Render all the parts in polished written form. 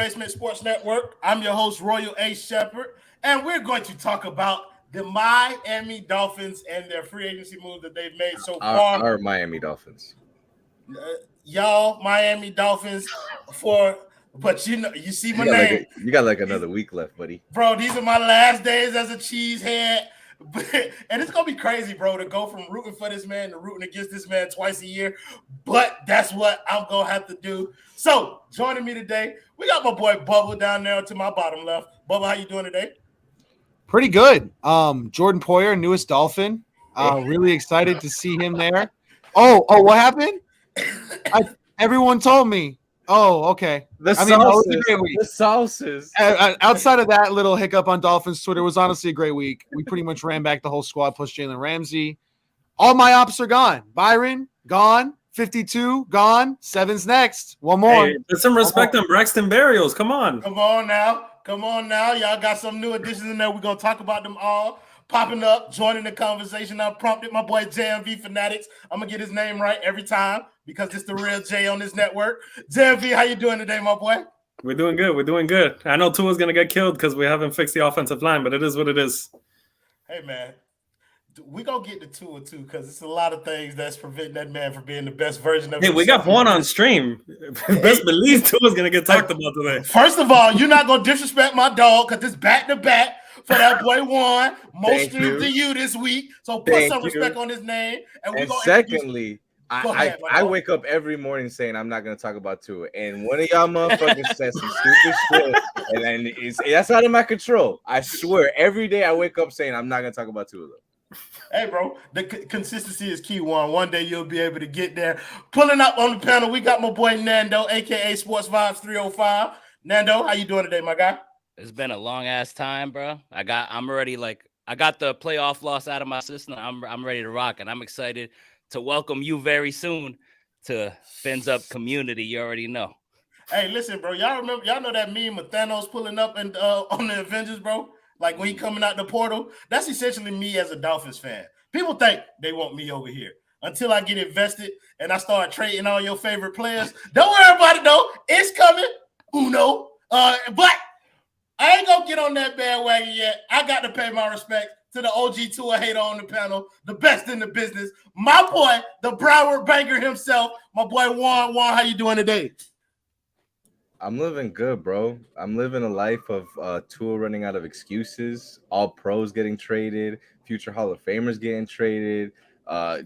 Basement Sports Network. I'm your host, Royal A. Shepherd, and we're going to talk about the Miami Dolphins and their free agency move that they've made so far. Our Miami Dolphins. Y'all, Miami Dolphins but you see my name. You got like another week left, buddy. Bro, these are my last days as a cheesehead. And it's going to be crazy, bro, to go from rooting for this man to rooting against this man twice a year. But that's what I'm going to have to do. So, joining me today, we got my boy Bubba down there to my bottom left. Bubba, how you doing today? Pretty good. Jordan Poyer, newest Dolphin. Really excited to see him there. Oh, what happened? Everyone told me. Oh, okay. The sauces. Outside of that little hiccup on Dolphins Twitter, was honestly a great week. We pretty much ran back the whole squad plus Jalen Ramsey. All my ops are gone. Byron, gone. 52, gone. 7's next. One more. Hey, put some respect on Braxton Berrios. Come on. Come on now. Y'all got some new additions in there. We're going to talk about them all. Popping up, joining the conversation. I prompted my boy JMV Fanatics. I'm going to get his name right every time because it's the real J on this network. JMV, how you doing today, my boy? We're doing good. I know Tua's going to get killed because we haven't fixed the offensive line, but it is what it is. Hey, man. We're going to get to Tua, too, because it's a lot of things that's preventing that man from being the best version of himself. Hey, we got one on stream. Best believe Tua's going to get talked about today. First of all, you're not going to disrespect my dog because it's back-to-back. For that boy Juan, most streams to you this week. So put some respect on his name. And secondly, I wake up every morning saying I'm not going to talk about Tua. And one of y'all motherfuckers says some stupid shit. And then that's out of my control. I swear, every day I wake up saying I'm not going to talk about Tua. Hey, bro, the consistency is key, Juan. One day you'll be able to get there. Pulling up on the panel, we got my boy Nando, a.k.a. Sports Vibes 305. Nando, how you doing today, my guy? It's been a long ass time, bro. I got the playoff loss out of my system. I'm ready to rock, and I'm excited to welcome you very soon to Fins Up community. You already know. Hey, listen, bro. Y'all know that meme of Thanos pulling up and on the Avengers, bro? Like when he coming out the portal. That's essentially me as a Dolphins fan. People think they want me over here until I get invested and I start trading all your favorite players. Don't worry about it though. It's coming. Uno. But I ain't gonna get on that bandwagon yet. I got to pay my respect to the OG Tua hater on the panel, the best in the business. My boy, the Broward banker himself, my boy Juan. Juan, how you doing today? I'm living good, bro. I'm living a life of Tua running out of excuses, all pros getting traded, future Hall of Famers getting traded,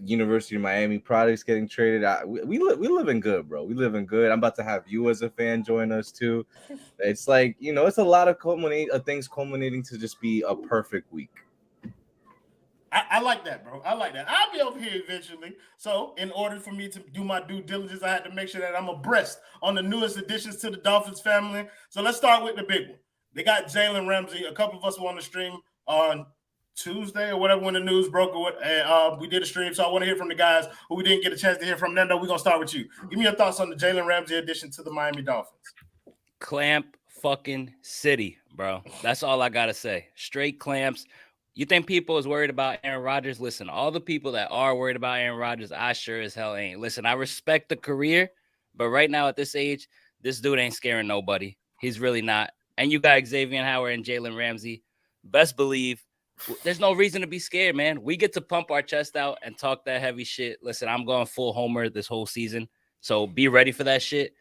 University of Miami products getting traded. We living good, bro. We living good. I'm about to have you as a fan join us too. It's like, it's a lot of things culminating to just be a perfect week. I like that, bro. I like that. I'll be over here eventually. So in order for me to do my due diligence, I had to make sure that I'm abreast on the newest additions to the Dolphins family. So let's start with the big one. They got Jalen Ramsey. A couple of us were on the stream on Tuesday or whatever when the news broke, and we did a stream. So I want to hear from the guys who we didn't get a chance to hear from. Nando, we're going to start with you. Give me your thoughts on the Jalen Ramsey addition to the Miami Dolphins. Clamp fucking city, bro. That's all I got to say. Straight clamps. You think people is worried about Aaron Rodgers? Listen, all the people that are worried about Aaron Rodgers, I sure as hell ain't. Listen, I respect the career, but right now at this age, this dude ain't scaring nobody. He's really not. And you got Xavien Howard and Jalen Ramsey. Best believe there's no reason to be scared, man. We get to pump our chest out and talk that heavy shit. Listen, I'm going full homer this whole season, so be ready for that shit.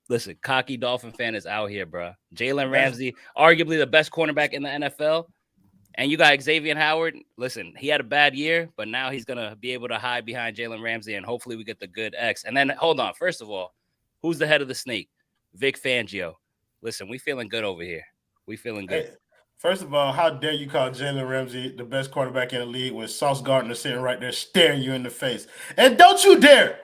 Listen, cocky Dolphin fan is out here, bro. Jalen Ramsey, arguably the best cornerback in the NFL. And you got Xavien Howard. Listen, he had a bad year, but now he's going to be able to hide behind Jalen Ramsey, and hopefully we get the good X. And then, hold on. First of all, who's the head of the snake? Vic Fangio. Listen, we feeling good over here. We feeling good. Hey, first of all, how dare you call Jalen Ramsey the best quarterback in the league with Sauce Gardner sitting right there staring you in the face? And don't you dare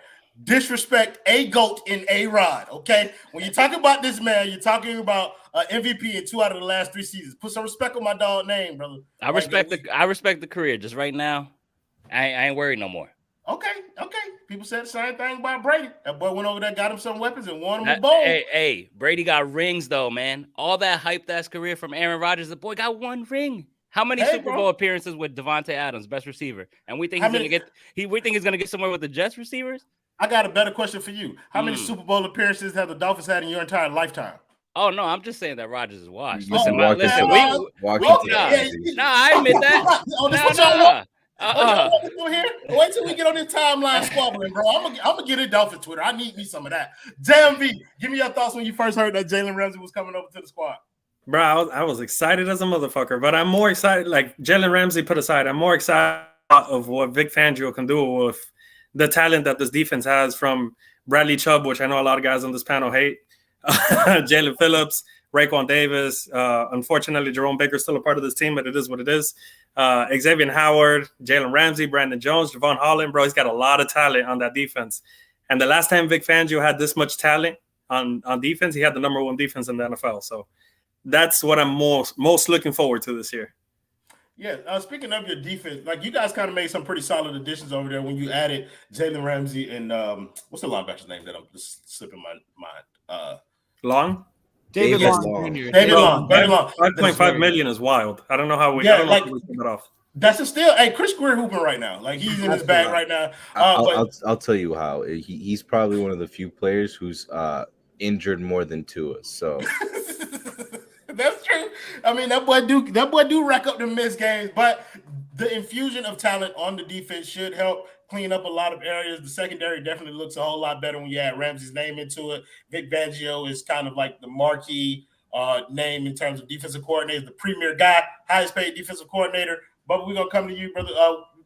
disrespect a GOAT in A-Rod, okay? When you talk about this man, you're talking about MVP in 2 out of the last 3 seasons. Put some respect on my dog name, brother. I respect the career. Just right now, I ain't worried no more. Okay. People said the same thing about Brady. That boy went over there, got him some weapons, and won him a bowl. Hey, Brady got rings though, man. All that hyped-ass career from Aaron Rodgers, the boy got 1 ring. How many Super Bowl appearances with Devontae Adams, best receiver? And we think he's gonna get somewhere with the Jets receivers? I got a better question for you. How many Super Bowl appearances have the Dolphins had in your entire lifetime? Oh no, I'm just saying that Rodgers is washed. You Listen, walked listen, into- we walked nah, into that. nah, I admit that. Oh, this Nah, what y'all nah. want? Oh, y'all want to come here? Wait till we get on this timeline squabbling, bro. I'm gonna get it Dolphins Twitter. I need me some of that. JMV, give me your thoughts when you first heard that Jalen Ramsey was coming over to the squad. Bro, I was excited as a motherfucker, but I'm more excited. Like Jalen Ramsey put aside, I'm more excited of what Vic Fangio can do with the talent that this defense has, from Bradley Chubb, which I know a lot of guys on this panel hate, Jalen Phillips, Raekwon Davis. Unfortunately, Jerome Baker's still a part of this team, but it is what it is. Xavien Howard, Jalen Ramsey, Brandon Jones, Javon Holland. Bro, he's got a lot of talent on that defense. And the last time Vic Fangio had this much talent on defense, he had the number 1 defense in the NFL. So that's what I'm most looking forward to this year. Yeah, speaking of your defense, like you guys kind of made some pretty solid additions over there when you added Jalen Ramsey and what's the linebacker's name that I'm just slipping my mind? Long? David David Long. Long. Jr. David Long. David Long. 5.5 million is wild. I don't know how we Yeah, I don't know like- how we pull that off. That's a still. Hey, Chris Greer hooping right now. Like he's in his bag right now. I'll tell you how. He's probably one of the few players who's injured more than Tua. So that's true. I mean, that boy do rack up the missed games, but the infusion of talent on the defense should help clean up a lot of areas. The secondary definitely looks a whole lot better when you add Ramsey's name into it. Vic Fangio is kind of like the marquee name in terms of defensive coordinator, the premier guy, highest paid defensive coordinator. But we're gonna come to you, brother.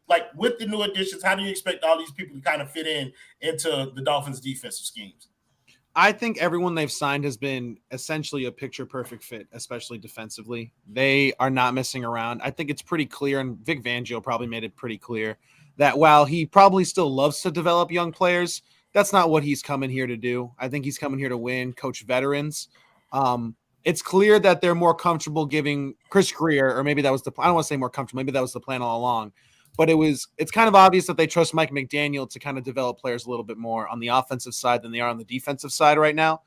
Like with the new additions, how do you expect all these people to kind of fit into the Dolphins' defensive schemes? I think everyone they've signed has been essentially a picture-perfect fit, especially defensively. They are not messing around. I think it's pretty clear, and Vic Fangio probably made it pretty clear, that while he probably still loves to develop young players, that's not what he's coming here to do. I think he's coming here to win, coach veterans. It's clear that they're more comfortable giving Chris Greer, or maybe that was I don't want to say more comfortable, maybe that was the plan all along. But it's kind of obvious that they trust Mike McDaniel to kind of develop players a little bit more on the offensive side than they are on the defensive side right now.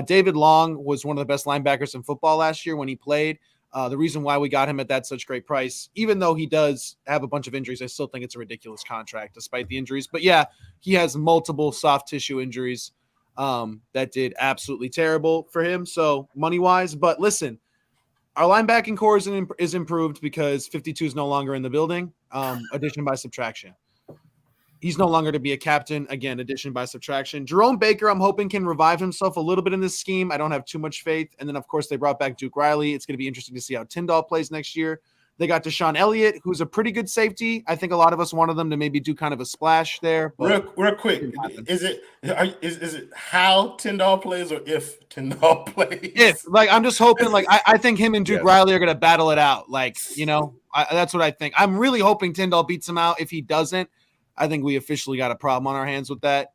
David Long was one of the best linebackers in football last year when he played. The reason why we got him at that such great price, even though he does have a bunch of injuries, I still think it's a ridiculous contract despite the injuries. But yeah, he has multiple soft tissue injuries that did absolutely terrible for him. So money-wise, but listen, our linebacking core is improved because 52 is no longer in the building. Addition by subtraction. He's no longer to be a captain. Again, addition by subtraction. Jerome Baker, I'm hoping, can revive himself a little bit in this scheme. I don't have too much faith. And then, of course, they brought back Duke Riley. It's going to be interesting to see how Tyndall plays next year. They got Deshaun Elliott, who's a pretty good safety. I think a lot of us wanted them to maybe do kind of a splash there. Real quick, is it how Tyndall plays or if Tyndall plays? If, like, I'm just hoping, like, I think him and Duke Riley are going to battle it out. Like, you know, that's what I think. I'm really hoping Tyndall beats him out. If he doesn't, I think we officially got a problem on our hands with that.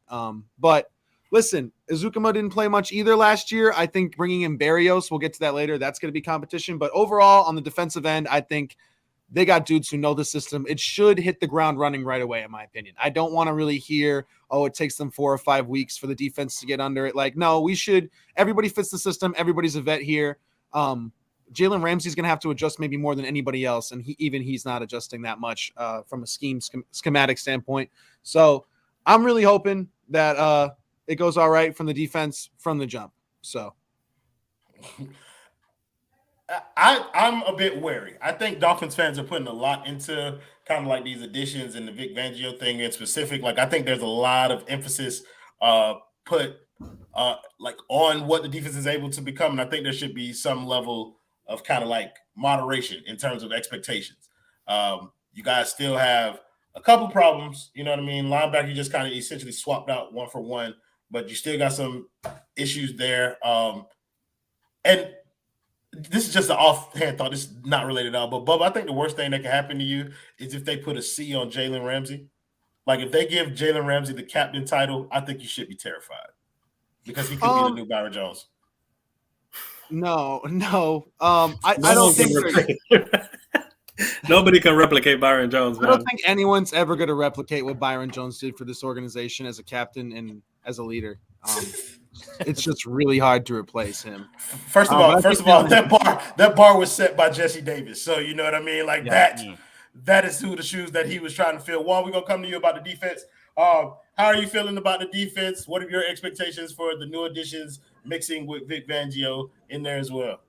But listen, Azukama didn't play much either last year. I think bringing in Barrios, we'll get to that later, that's going to be competition. But overall, on the defensive end, I think they got dudes who know the system. It should hit the ground running right away, in my opinion. I don't want to really hear, oh, it takes them 4 or 5 weeks for the defense to get under it. Like, no, we should. Everybody fits the system. Everybody's a vet here. Jalen Ramsey's going to have to adjust maybe more than anybody else, and he's not adjusting that much from a schematic standpoint. So I'm really hoping that it goes all right from the defense from the jump. So I'm a bit wary. I think Dolphins fans are putting a lot into kind of like these additions and the Vic Fangio thing in specific. Like, I think there's a lot of emphasis put like on what the defense is able to become, and I think there should be some level of kind of like moderation in terms of expectations. You guys still have a couple problems, you know what I mean? Linebacker, you just kind of essentially swapped out 1 for 1, but you still got some issues there. And this is just an offhand thought. This is not related at all. But, Bubba, I think the worst thing that can happen to you is if they put a C on Jalen Ramsey. Like, if they give Jalen Ramsey the captain title, I think you should be terrified because he could be the new Byron Jones. No. I don't think nobody can replicate Byron Jones, man. I don't think anyone's ever going to replicate what Byron Jones did for this organization as a captain and as a leader. It's just really hard to replace him. First of all, that bar was set by Jesse Davis. So you know what I mean? Like that is who the shoes that he was trying to fill. Juan, we're gonna come to you about the defense. How are you feeling about the defense? What are your expectations for the new additions, mixing with Vic Fangio in there as well?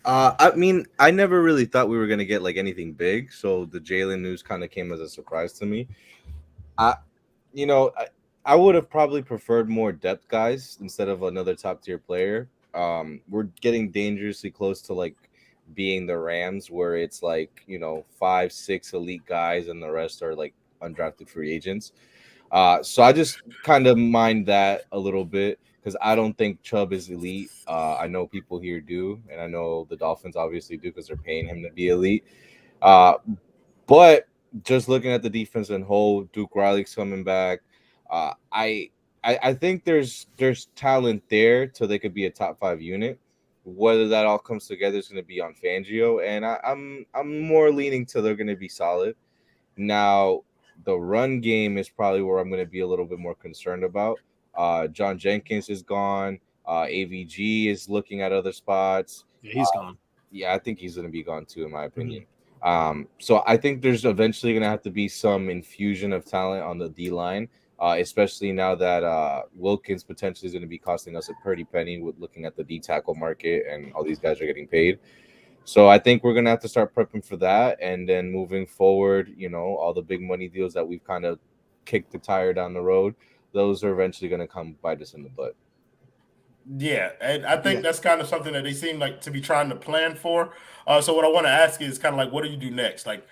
I mean, I never really thought we were gonna get like anything big, so the Jalen news kind of came as a surprise to me. I, you know, I would have probably preferred more depth guys instead of another top tier player. We're getting dangerously close to like being the Rams, where it's like 5-6 elite guys and the rest are like undrafted free agents. So I just kind of mind that a little bit because I don't think Chubb is elite. I know people here do, and I know the Dolphins obviously do because they're paying him to be elite. But just looking at the defense in whole, Duke Riley's coming back. I think there's talent there so they could be a top 5 unit. Whether that all comes together is going to be on Fangio, and I'm more leaning to they're going to be solid. Now, the run game is probably where I'm going to be a little bit more concerned about. John Jenkins is gone. AVG is looking at other spots. Yeah, he's gone. Yeah, I think he's going to be gone too, in my opinion. So I think there's eventually going to have to be some infusion of talent on the D line, especially now that Wilkins potentially is going to be costing us a pretty penny with looking at the D tackle market and all these guys are getting paid. So I think we're going to have to start prepping for that. And then moving forward, all the big money deals that we've kind of kicked the tire down the road, those are eventually going to come bite us in the butt. Yeah, and I think that's kind of something that they seem like to be trying to plan for. So what I want to ask is kind of like, what do you do next? Like,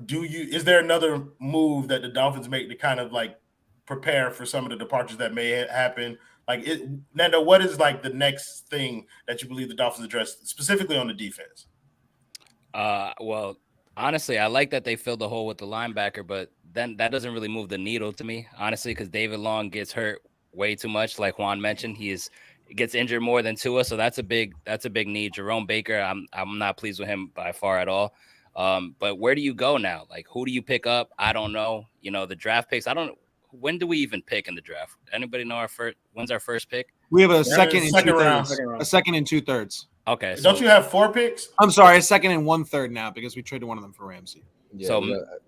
is there another move that the Dolphins make to kind of like prepare for some of the departures that may happen? Like, Nando, what is like the next thing that you believe the Dolphins address specifically on the defense? Well, honestly, I like that they filled the hole with the linebacker, but then that doesn't really move the needle to me, honestly, because David Long gets hurt way too much. Like Juan mentioned, he gets injured more than Tua, so that's a big need. Jerome Baker, I'm not pleased with him by far at all. But where do you go now? Like, who do you pick up? I don't know. The draft picks. I don't know. When do we even pick in the draft? Anybody know when's our first pick? We have a second and 2/3. Round. A second and 2/3. Okay. Don't you have 4 picks? I'm sorry, a second and 1/3 now because we traded one of them for Ramsey. Yeah, So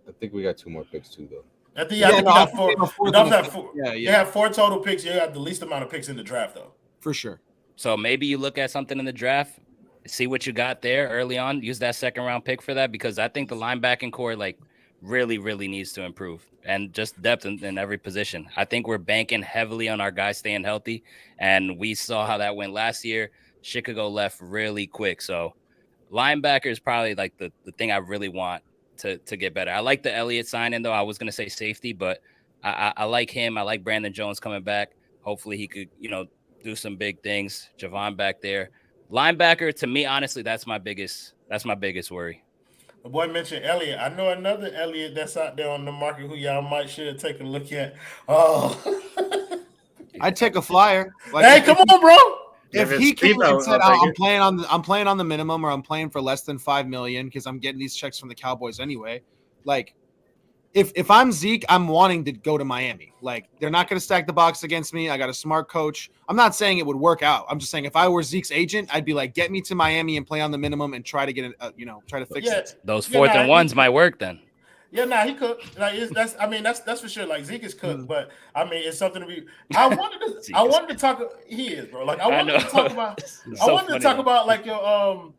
I think we got 2 more picks too, though. I think we got 4. The Dolphins have 4. Yeah. They have 4 total picks. You have the least amount of picks in the draft, though. For sure. So maybe you look at something in the draft, see what you got there early on, use that second round pick for that, because I think the linebacking core like really, really needs to improve, and just depth in every position. I think we're banking heavily on our guys staying healthy, and we saw how that went last year. Shit could go left really quick. So linebacker is probably like the thing I really want to get better. I like the Elliott signing, though. I was going to say safety, but I like him. I like Brandon Jones coming back. Hopefully he could, do some big things. Javon back there. Linebacker, to me, honestly, that's my biggest worry. The boy mentioned Elliott. I know another Elliott that's out there on the market who y'all should take a look at. Oh, I'd take a flyer. Hey, come on, bro. If he came and said, I'm playing on the minimum, or I'm playing for less than $5 million because I'm getting these checks from the Cowboys anyway. Like, if I'm Zeke, I'm wanting to go to Miami. Like, they're not going to stack the box against me. I got a smart coach. I'm not saying it would work out. I'm just saying if I were Zeke's agent, I'd be like, get me to Miami and play on the minimum and try to get it. Try to fix it. Those 4th and 1s might work then. Yeah, he cooked. Like that's for sure. Like Zeke is cooked, but I mean it's something to be. I wanted to talk. He is, bro. Like I wanted to talk about. I wanted to talk about like your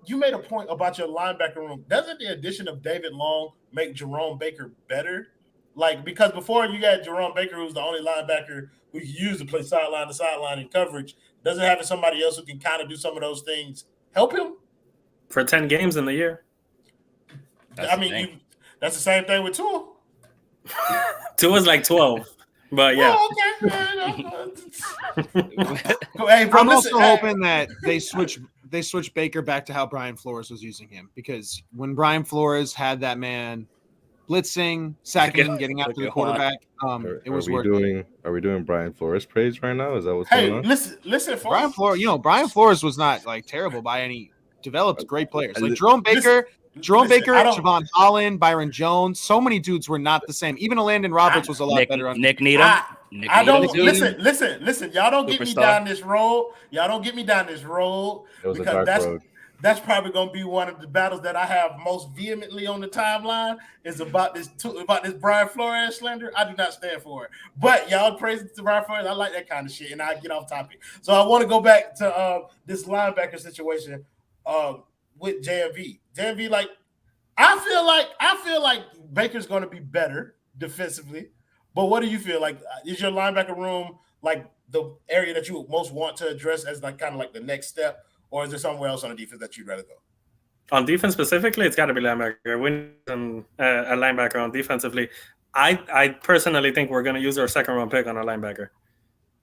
you made a point about your linebacker room. Doesn't the addition of David Long make Jerome Baker better? Like, because before you got Jerome Baker, who's the only linebacker who you use to play sideline to sideline in coverage, doesn't having somebody else who can kind of do some of those things help him for 10 games in the year? That's the same thing with Tua. Tua's like 12, but yeah. Oh, okay. Hey, bro, I'm also hoping that they switch Baker back to how Brian Flores was using him, because when Brian Flores had that man blitzing, sacking, getting after the quarterback, it was working. Are we doing Brian Flores praise right now? Is that what's going on? Listen, Brian Flores. Brian Flores was not like terrible by any. Developed great players like Jerome Baker. Javon Holland, Byron Jones. So many dudes were not the same. Even Landon Roberts was a lot better. Nick Needham. Listen. Y'all don't get me down this road. It was a dark road. that's probably going to be one of the battles that I have most vehemently on the timeline is about this Brian Flores slander. I do not stand for it. But y'all praise to Brian Flores. I like that kind of shit, and I get off topic. So I want to go back to this linebacker situation with JMV. JMV, like I feel like Baker's going to be better defensively. But what do you feel like? Is your linebacker room like the area that you most want to address as like kind of like the next step? Or is there somewhere else on the defense that you'd rather go? On defense specifically, it's got to be linebacker. We need a linebacker on defensively. I personally think we're going to use our second-round pick on a linebacker.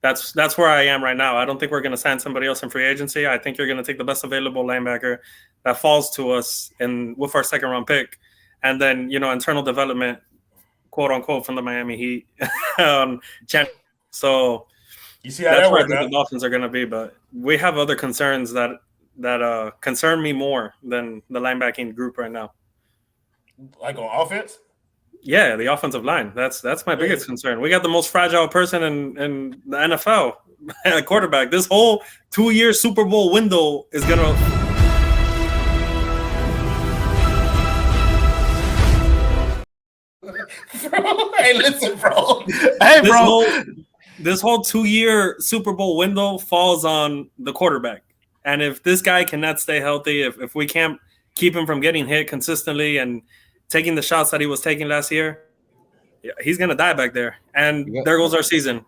That's where I am right now. I don't think we're going to sign somebody else in free agency. I think you're going to take the best available linebacker that falls to us with our second-round pick. And then, internal development, quote-unquote, from the Miami Heat. So you see how that's that where I works, think the Dolphins are going to be. But we have other concerns that concern me more than the linebacking group right now. Like on offense? Yeah, the offensive line. That's my biggest concern. We got the most fragile person in the NFL at quarterback. This whole 2-year Super Bowl window is going to... Hey, listen, bro. Hey, bro. This whole 2-year Super Bowl window falls on the quarterback. And if this guy cannot stay healthy, if we can't keep him from getting hit consistently and taking the shots that he was taking last year, he's going to die back there. And there goes our season.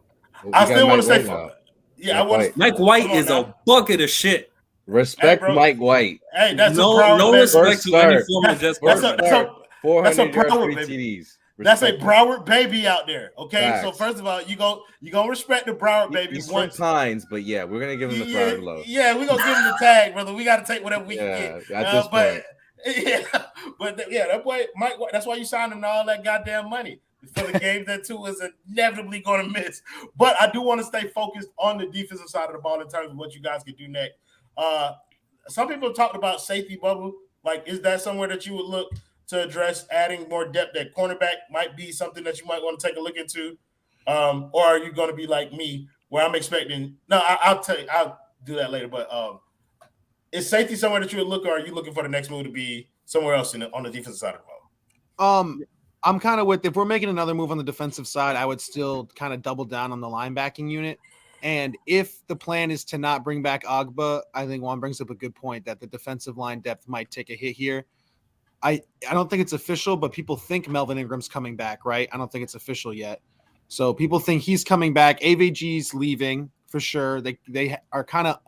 I still want to say, Mike White is a bucket of shit. Respect Mike White. Hey, that's no respect to any form of just. That's a 400 yards, 3 TDs. That's a Broward baby out there. Okay, facts. So first of all, you gonna respect the Broward baby. He's from Pines, but yeah, we're gonna give him the Broward love. Yeah, we're gonna give him the tag, brother. We got to take whatever we can get. At this point. That boy Mike. That's why you signed him to all that goddamn money for the games that too is inevitably going to miss. But I do want to stay focused on the defensive side of the ball in terms of what you guys can do next. Some people talked about safety bubble. Like, is that somewhere that you would look to address adding more depth at cornerback might be something that you might want to take a look into? Or are you going to be like me where I'm expecting – I'll do that later. But is safety somewhere that you would look, or are you looking for the next move to be somewhere else on the defensive side of the ball? I'm kind of with – if we're making another move on the defensive side, I would still kind of double down on the linebacking unit. And if the plan is to not bring back Agba, I think Juan brings up a good point that the defensive line depth might take a hit here. I don't think it's official, but people think Melvin Ingram's coming back, right? I don't think it's official yet. So people think he's coming back. AVG's leaving for sure. They are kind of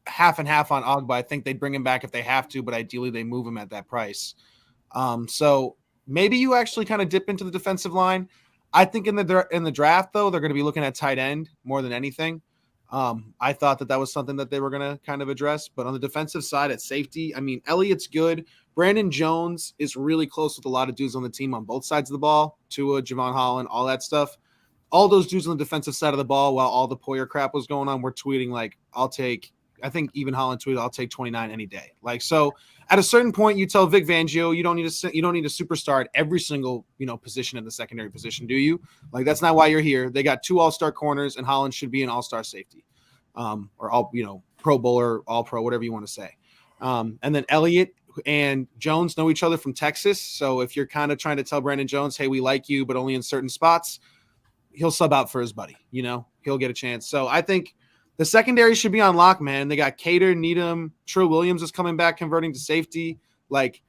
half and half on Agba. I think they'd bring him back if they have to, but ideally they move him at that price. So maybe you actually kind of dip into the defensive line. I think in the draft, though, they're going to be looking at tight end more than anything. I thought that was something that they were going to kind of address. But on the defensive side at safety, I mean, Elliott's good. Brandon Jones is really close with a lot of dudes on the team on both sides of the ball. Tua, Javon Holland, all that stuff. All those dudes on the defensive side of the ball, while all the Poyer crap was going on, were tweeting like, I think even Holland tweeted, I'll take 29 any day. Like, so at a certain point, you tell Vic Fangio, you don't need a superstar at every single, position in the secondary position, do you? Like, that's not why you're here. They got 2 all-star corners, and Holland should be an all-star safety, or all, Pro Bowler, all pro, whatever you want to say. And then Elliott and Jones know each other from Texas. So if you're kind of trying to tell Brandon Jones, hey, we like you, but only in certain spots, he'll sub out for his buddy, he'll get a chance. So I think the secondary should be on lock, man. They got Cater, Needham, Trill Williams is coming back, converting to safety. Like,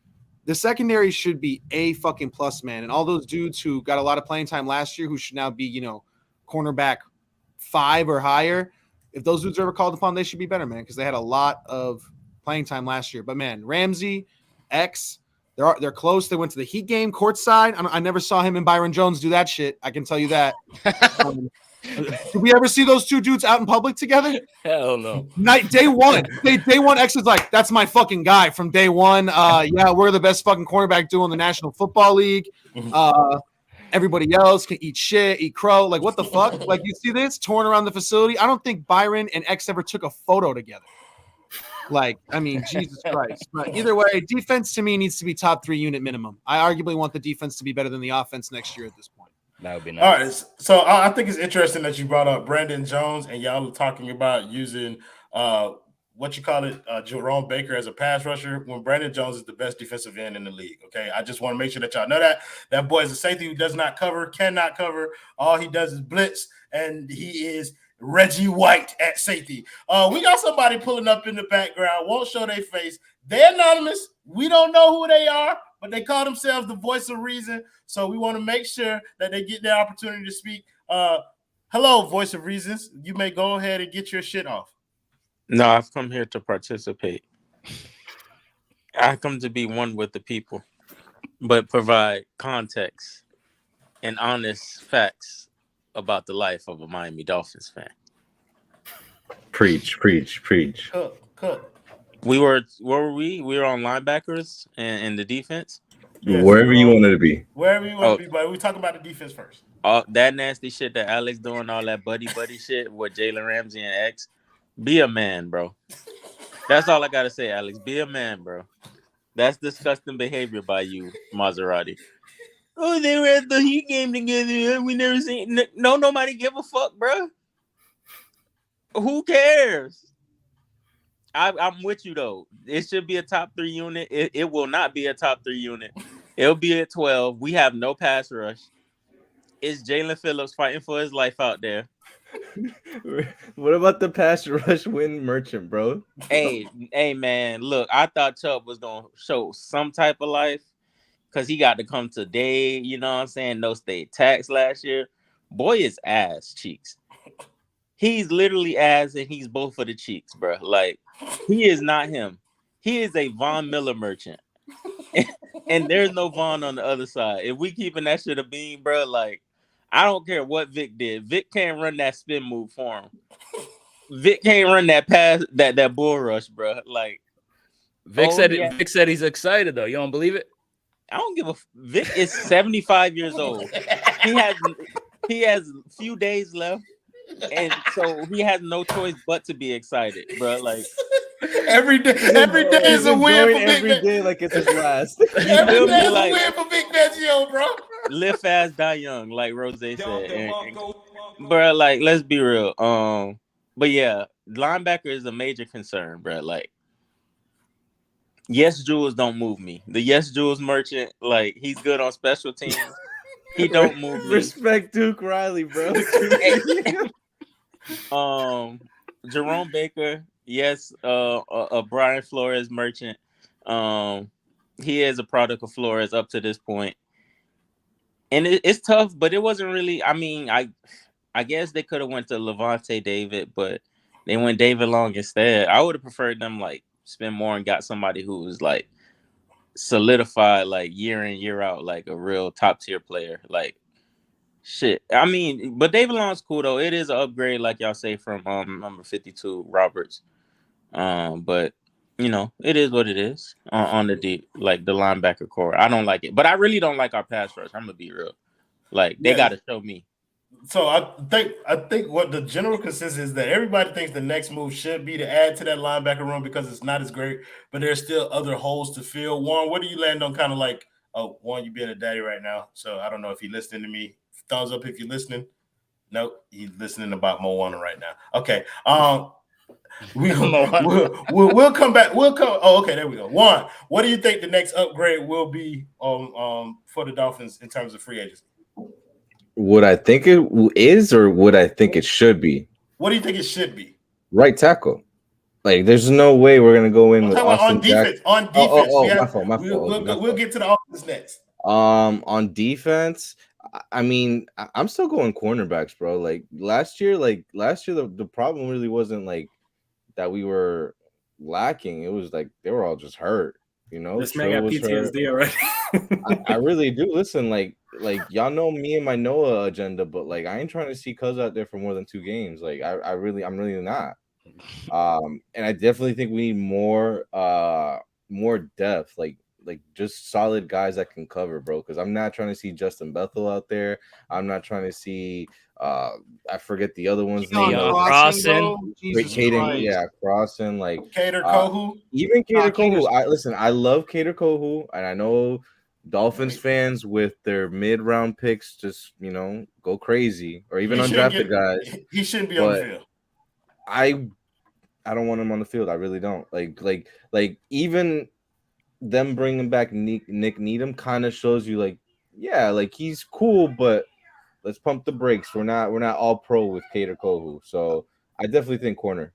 the secondary should be a fucking plus, man. And all those dudes who got a lot of playing time last year who should now be, cornerback 5 or higher, if those dudes are ever called upon, they should be better, man, because they had a lot of playing time last year. But, man, Ramsey, X, they're close. They went to the Heat game courtside. I never saw him and Byron Jones do that shit. I can tell you that. Did we ever see those two dudes out in public together? Hell no. Day one. Day one, X is like, that's my fucking guy from day one. Yeah, we're the best fucking cornerback duo in the National Football League. Everybody else can eat shit, eat crow. Like, what the fuck? Like, you see this torn around the facility? I don't think Byron and X ever took a photo together. Like, I mean, Jesus Christ. But either way, defense to me needs to be top 3 unit minimum. I arguably want the defense to be better than the offense next year at this point. That would be nice. All right. So I think it's interesting that you brought up Brandon Jones and y'all are talking about using Jerome Baker as a pass rusher when Brandon Jones is the best defensive end in the league. Okay, I just want to make sure that y'all know that boy is a safety who does not cover, cannot cover. All he does is blitz, and he is Reggie White at safety. We got somebody pulling up in the background. Won't show their face. They're anonymous. We don't know who they are, but they call themselves the voice of reason. So we want to make sure that they get their opportunity to speak. Hello, voice of reasons. You may go ahead and get your shit off. No, I've come here to participate. I come to be one with the people, but provide context and honest facts about the life of a Miami Dolphins fan. Preach. Cook. Where were we? We were on linebackers and the defense. Yes, Wherever you wanted to be. Wherever you want to be, but we talking about the defense first. All that nasty shit that Alex doing, all that buddy shit with Jalen Ramsey and X. Be a man, bro. That's all I gotta say, Alex. Be a man, bro. That's disgusting behavior by you, Maserati. Oh, they were at the Heat game together. We never seen. No, nobody give a fuck, bro. Who cares? I'm with you though. It should be a top 3 unit. It will not be a top 3 unit. It'll be at 12. We have no pass rush. It's Jalen Phillips fighting for his life out there. What about the pass rush win merchant, bro? Hey, man, look, I thought Chubb was gonna show some type of life because he got to come today. You know what I'm saying? No state tax last year. Boy is ass cheeks. He's literally ass, and he's both for the cheeks, bro. Like he is not him. He is a Von Miller merchant, and there's no Von on the other side. If we keeping that shit a beam, bro, like. I don't care what Vic did. Vic can't run that spin move for him. Vic can't run that pass, that bull rush, bro. Like Vic said he's excited though. You don't believe it? I don't give a. Vic is 75 years old. He has a few days left, and so he has no choice but to be excited, bro. Like every day is a win for Vic. Every day like it's his last. Every day is a win for Vic Fangio, bro. Live fast, die young, like Rose said. Bro, like let's be real. But yeah, linebacker is a major concern, bro. Like, yes, Jules don't move me. The yes, Jules merchant, like he's good on special teams. He don't move me. Respect Duke Riley, bro. Jerome Baker, yes. Brian Flores merchant. He is a product of Flores up to this point. And it's tough, but it wasn't really. I mean, I guess they could have went to Levante David, but they went David Long instead. I would have preferred them like spend more and got somebody who was like solidified like year in year out, like a real top tier player. Like shit. I mean, but David Long's cool though. It is an upgrade, like y'all say, from number 52 Roberts. But you know, it is what it is on the deep, like the linebacker core. I don't like it, but I really don't like our pass rush. I'm gonna be real. Like they got to show me. So I think what the general consensus is that everybody thinks the next move should be to add to that linebacker room because it's not as great, but there's still other holes to fill. Warren, what do you land on? Kind of like, Warren, you being a daddy right now, so I don't know if he's listening to me. Thumbs up if you're listening. Nope, he's listening about Moana right now. Okay. We'll come back. Oh, okay, there we go. One, what do you think the next upgrade will be for the Dolphins in terms of free agency? Would I think it is, or would I think it should be? What do you think it should be? Right tackle. Like, there's no way we're gonna go in with Austin on defense. On defense, my fault. We'll get to the offense next. On defense, I mean, I'm still going cornerbacks, bro. Like last year, the problem really wasn't like that we were lacking. It was like they were all just hurt. You know, this man got PTSD already. I really do. Listen, like y'all know me and my Noah agenda, but like I ain't trying to see Cuz out there for more than 2 games. Like I'm really not. And I definitely think we need more depth, like just solid guys that can cover, bro. Because I'm not trying to see Justin Bethel out there. I'm not trying to see I forget the other one's name. Crossen. Crossen, like Cater Kohu. Even Cater Kohu. I love Cater Kohu, and I know Dolphins fans with their mid-round picks just, you know, go crazy, or even undrafted guys. He shouldn't be on the field. I don't want him on the field. I really don't. Like even them bringing back Nick Needham kind of shows you like, yeah, like he's cool, but let's pump the brakes. We're not all pro with Cater Kohu. So I definitely think corner.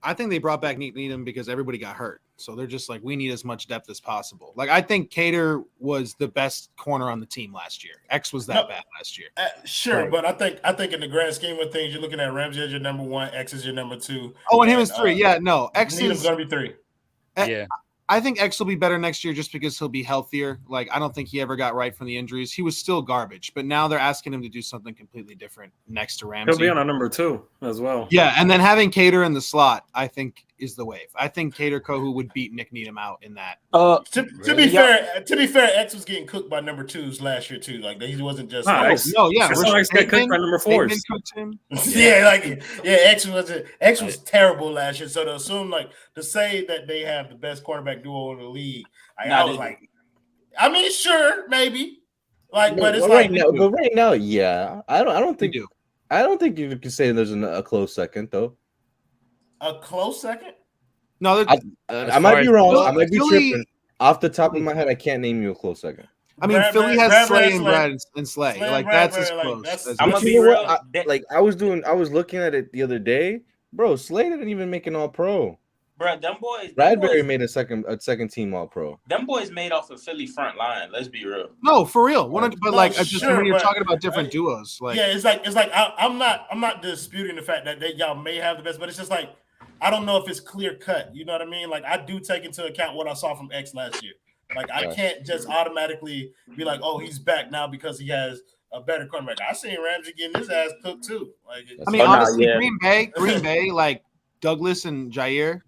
I think they brought back Needham because everybody got hurt. So they're just like, we need as much depth as possible. Like, I think Cater was the best corner on the team last year. X was that bad last year. Sure, right. But I think in the grand scheme of things, you're looking at Ramsey as your number 1, X is your number 2. Oh, and him is 3. Yeah, no. X Needham's is going to be 3. Yeah. I think X will be better next year just because he'll be healthier. Like, I don't think he ever got right from the injuries. He was still garbage, but now they're asking him to do something completely different next to Ramsey. He'll be on a number 2 as well. Yeah, and then having Cater in the slot, I think, is the wave. I think Cater Kohu would beat Nick Needham out in that. To be fair, X was getting cooked by number 2s last year too. Like he wasn't just X got cooked by number 4s. X was terrible last year. So to assume to say that they have the best quarterback duo in the league, I was like, I mean, sure, maybe. But it's right now, yeah. I don't think you can say there's a close second though. A close second? No, I might be wrong. I might be tripping. Off the top of my head, I can't name you a close second. I mean, Philly has Slay and Brad and Slay. Like that's as close. I'm gonna be real. I was looking at it the other day, bro. Slay didn't even make an All-Pro. Bro, them boys. Bradbury made a second team All-Pro. Them boys made off of Philly front line. Let's be real. No, for real. But just when you're talking about different duos, like it's like I'm not disputing the fact that y'all may have the best, but it's just like I don't know if it's clear cut. You know what I mean? Like I do take into account what I saw from X last year. Like I can't just automatically be like, oh, he's back now because he has a better quarterback. I seen Ramsey getting his ass cooked too. Like I mean, honestly, Green Bay, like Douglas and Jair.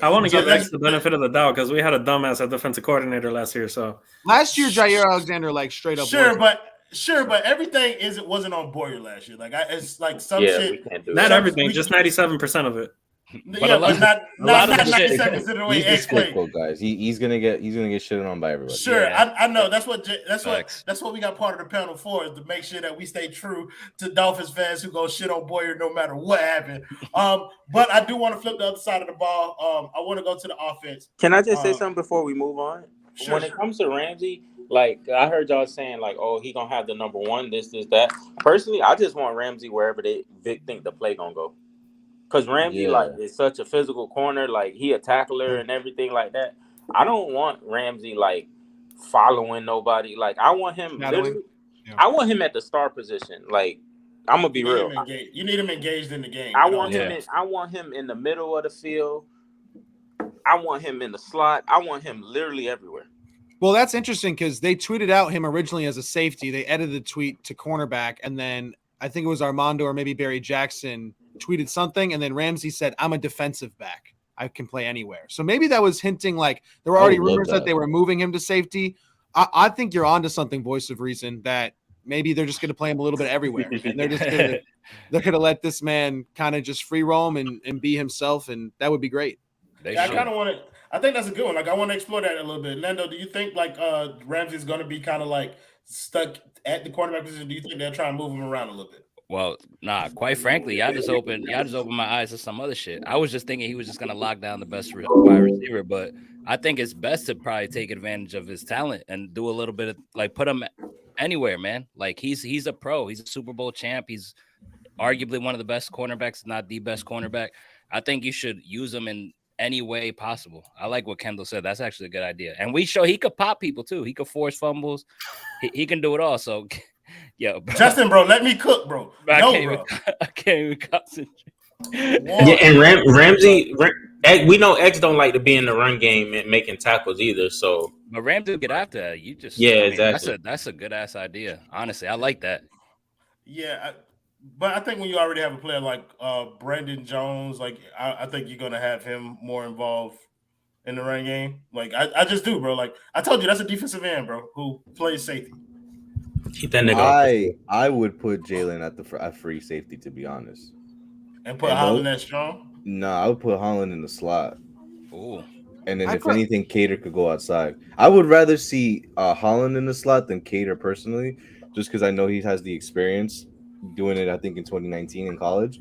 I want to give X the benefit of the doubt because we had a dumbass at defensive coordinator last year. So last year, Jair Alexander straight up. Sure, but everything wasn't on Boyer last year. Like it's like some shit. Not everything, just 97% of it. But not 97% of the way X played. Guys, he's gonna get shitted on by everybody. Sure, yeah. I know that's what we got part of the panel for, is to make sure that we stay true to Dolphins fans who go shit on Boyer no matter what happened. But I do want to flip the other side of the ball. I want to go to the offense. Can I just say something before we move on? Sure, when it comes to Ramsey, like I heard y'all saying, like, oh, he gonna have the number 1, this, that. Personally, I just want Ramsey wherever Vic think the play gonna go. Because Ramsey, is such a physical corner. Like, he a tackler and everything like that. I don't want Ramsey, following nobody. Like, I want him I want him at the star position. Like, I'm going to be real. You need him engaged in the game. I want him in the middle of the field. I want him in the slot. I want him literally everywhere. Well, that's interesting because they tweeted out him originally as a safety. They edited the tweet to cornerback, and then I think it was Armando or maybe Barry Jackson tweeted something, and then Ramsey said, I'm a defensive back. I can play anywhere. So maybe that was hinting like there were already rumors that they were moving him to safety. I think you're onto something, voice of reason, that maybe they're just going to play him a little bit everywhere. And they're just going to let this man kind of just free roam and be himself, and that would be great. I kind of want to – I think that's a good one. Like, I want to explore that a little bit. Lando, do you think, Ramsey's going to be kind of, stuck at the quarterback position? Do you think they'll try and move him around a little bit? Well, nah, quite frankly, y'all just opened my eyes to some other shit. I was just thinking he was just gonna lock down the best wide receiver, but I think it's best to probably take advantage of his talent and do a little bit of put him anywhere, man. Like he's a pro, he's a Super Bowl champ, he's arguably one of the best cornerbacks, not the best cornerback. I think you should use him in any way possible. I like what Kendall said. That's actually a good idea. And he could pop people too. He could force fumbles. He can do it all. So yo, bro. Justin, bro, let me cook, bro. I can't even concentrate. Yeah, and Ramsey, we know X don't like to be in the run game and making tackles either. So, but Ramsey get after that. You just exactly. That's a good ass idea. Honestly, I like that. Yeah, but I think when you already have a player like Brandon Jones, I think you're gonna have him more involved in the run game. I just do, bro. Like I told you, that's a defensive end, bro, who plays safety. Keep that nigga. I would put Jalen at free safety, to be honest. And put Holland at strong? No, I would put Holland in the slot. Ooh. And then if anything, Cater could go outside. I would rather see Holland in the slot than Cater personally, just because I know he has the experience doing it, I think, in 2019 in college.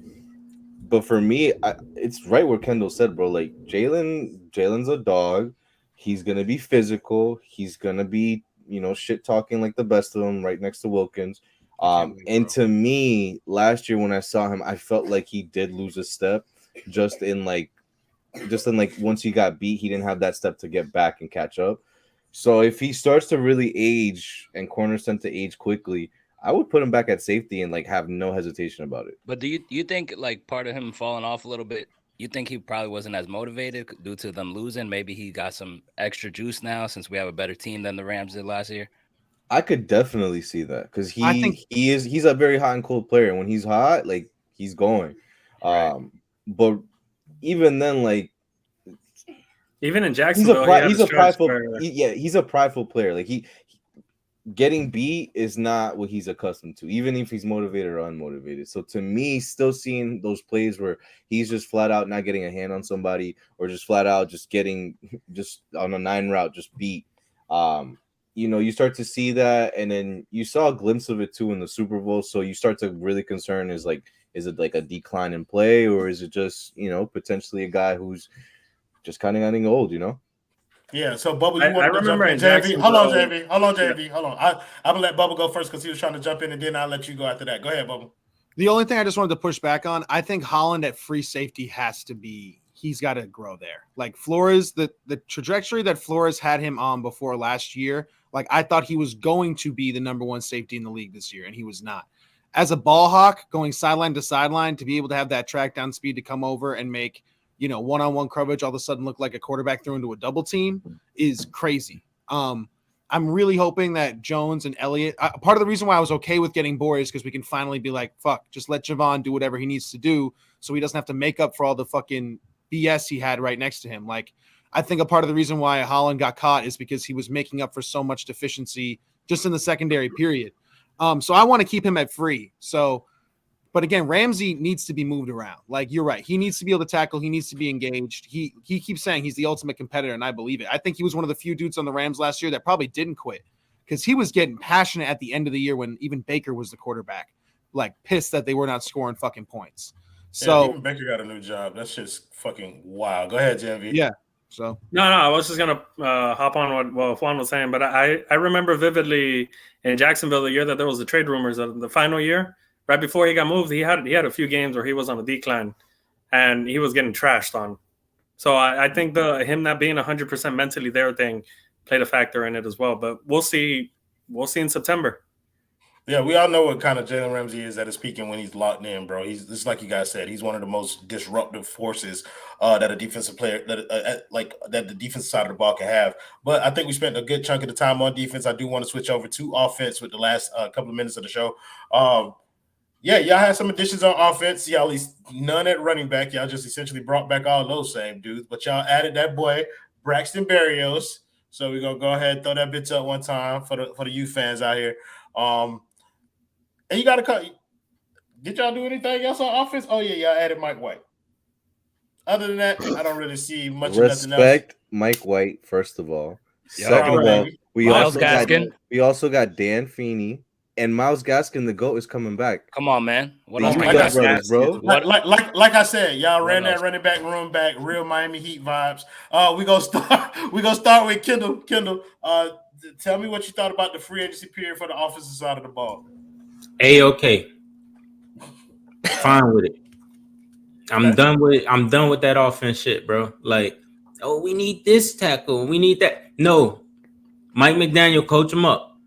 but for me, it's right where Kendall said, bro. Like Jalen's a dog. He's gonna be physical. He's gonna be, shit talking like the best of them, right next to Wilkins. And to me, last year when I saw him, I felt like he did lose a step, just in like once he got beat, he didn't have that step to get back and catch up. So if he starts to really age, and corners tend to age quickly, I would put him back at safety and like have no hesitation about it. But do you think like part of him falling off a little bit? You think he probably wasn't as motivated due to them losing? Maybe he got some extra juice now since we have a better team than the Rams did last year. I could definitely see that because I think- he's a very hot and cold player. And when he's hot, like he's going. Right. But even then, like Even in Jacksonville, he's a prideful player. Like he getting beat is not what he's accustomed to, even if he's motivated or unmotivated. So to me, still seeing those plays where he's just flat out not getting a hand on somebody, or just flat out just getting just on a 9 route just beat. You start to see that, and then you saw a glimpse of it too in the Super Bowl. So you start to really concern is it like a decline in play, or is it just potentially a guy who's just kind of getting old, Yeah, so Bubba, you I want to jump remember in? in JV, hold on, Jacksonville- JV, hold on. I'm gonna let Bubba go first because he was trying to jump in, and then I'll let you go after that. Go ahead, Bubba. The only thing I just wanted to push back on, I think Holland at free safety he's got to grow there. Like Flores, the trajectory that Flores had him on before last year, like I thought he was going to be the number 1 safety in the league this year, and he was not. As a ball hawk going sideline to sideline, to be able to have that track down speed to come over and make, one-on-one coverage all of a sudden look like a quarterback threw into a double team is crazy. I'm really hoping that Jones and Elliott, part of the reason why I was okay with getting Boyer is because we can finally be like, fuck, just let Javon do whatever he needs to do so he doesn't have to make up for all the fucking BS he had right next to him. Like, I think a part of the reason why Holland got caught is because he was making up for so much deficiency just in the secondary period. So I want to keep him at free. But again, Ramsey needs to be moved around. Like, you're right. He needs to be able to tackle. He needs to be engaged. He keeps saying he's the ultimate competitor, and I believe it. I think he was one of the few dudes on the Rams last year that probably didn't quit because he was getting passionate at the end of the year when even Baker was the quarterback, like pissed that they were not scoring fucking points. So even Baker got a new job. That's just fucking wild. Go ahead, JV. Yeah. So No, I was just gonna hop on what Juan was saying, but I remember vividly in Jacksonville the year that there was the trade rumors of the final year, right before he got moved, he had a few games where he was on a decline, and he was getting trashed on. So I think him not being 100% mentally there thing played a factor in it as well. But we'll see in September. Yeah, we all know what kind of Jalen Ramsey is at his peak and when he's locked in, bro. He's just like you guys said. He's one of the most disruptive forces that a defensive player that the defensive side of the ball can have. But I think we spent a good chunk of the time on defense. I do want to switch over to offense with the last couple of minutes of the show. Yeah, y'all had some additions on offense. Y'all at least none at running back. Y'all just essentially brought back all those same dudes. But y'all added that boy Braxton Berrios. So we're gonna go ahead and throw that bitch up one time for the you fans out here. And you got to cut. Did y'all do anything else on offense? Oh, yeah, y'all added Mike White. Other than that, I don't really see much of nothing else. Respect Mike White, first of all. Yeah, Second of all, Myles Gaskin. we also got Dan Feeney. And Myles Gaskin, the GOAT, is coming back. Come on, man. What These else? my Dutch God. brothers, bro. Like I said, y'all ran What that else? running back room back, real Miami Heat vibes. We gonna start with Kendall. Kendall, tell me what you thought about the free agency period for the offensive side of the ball. A-okay. Fine with it. I'm done with that offense shit, bro. Like, oh, we need this tackle, we need that. No, Mike McDaniel, coach him up.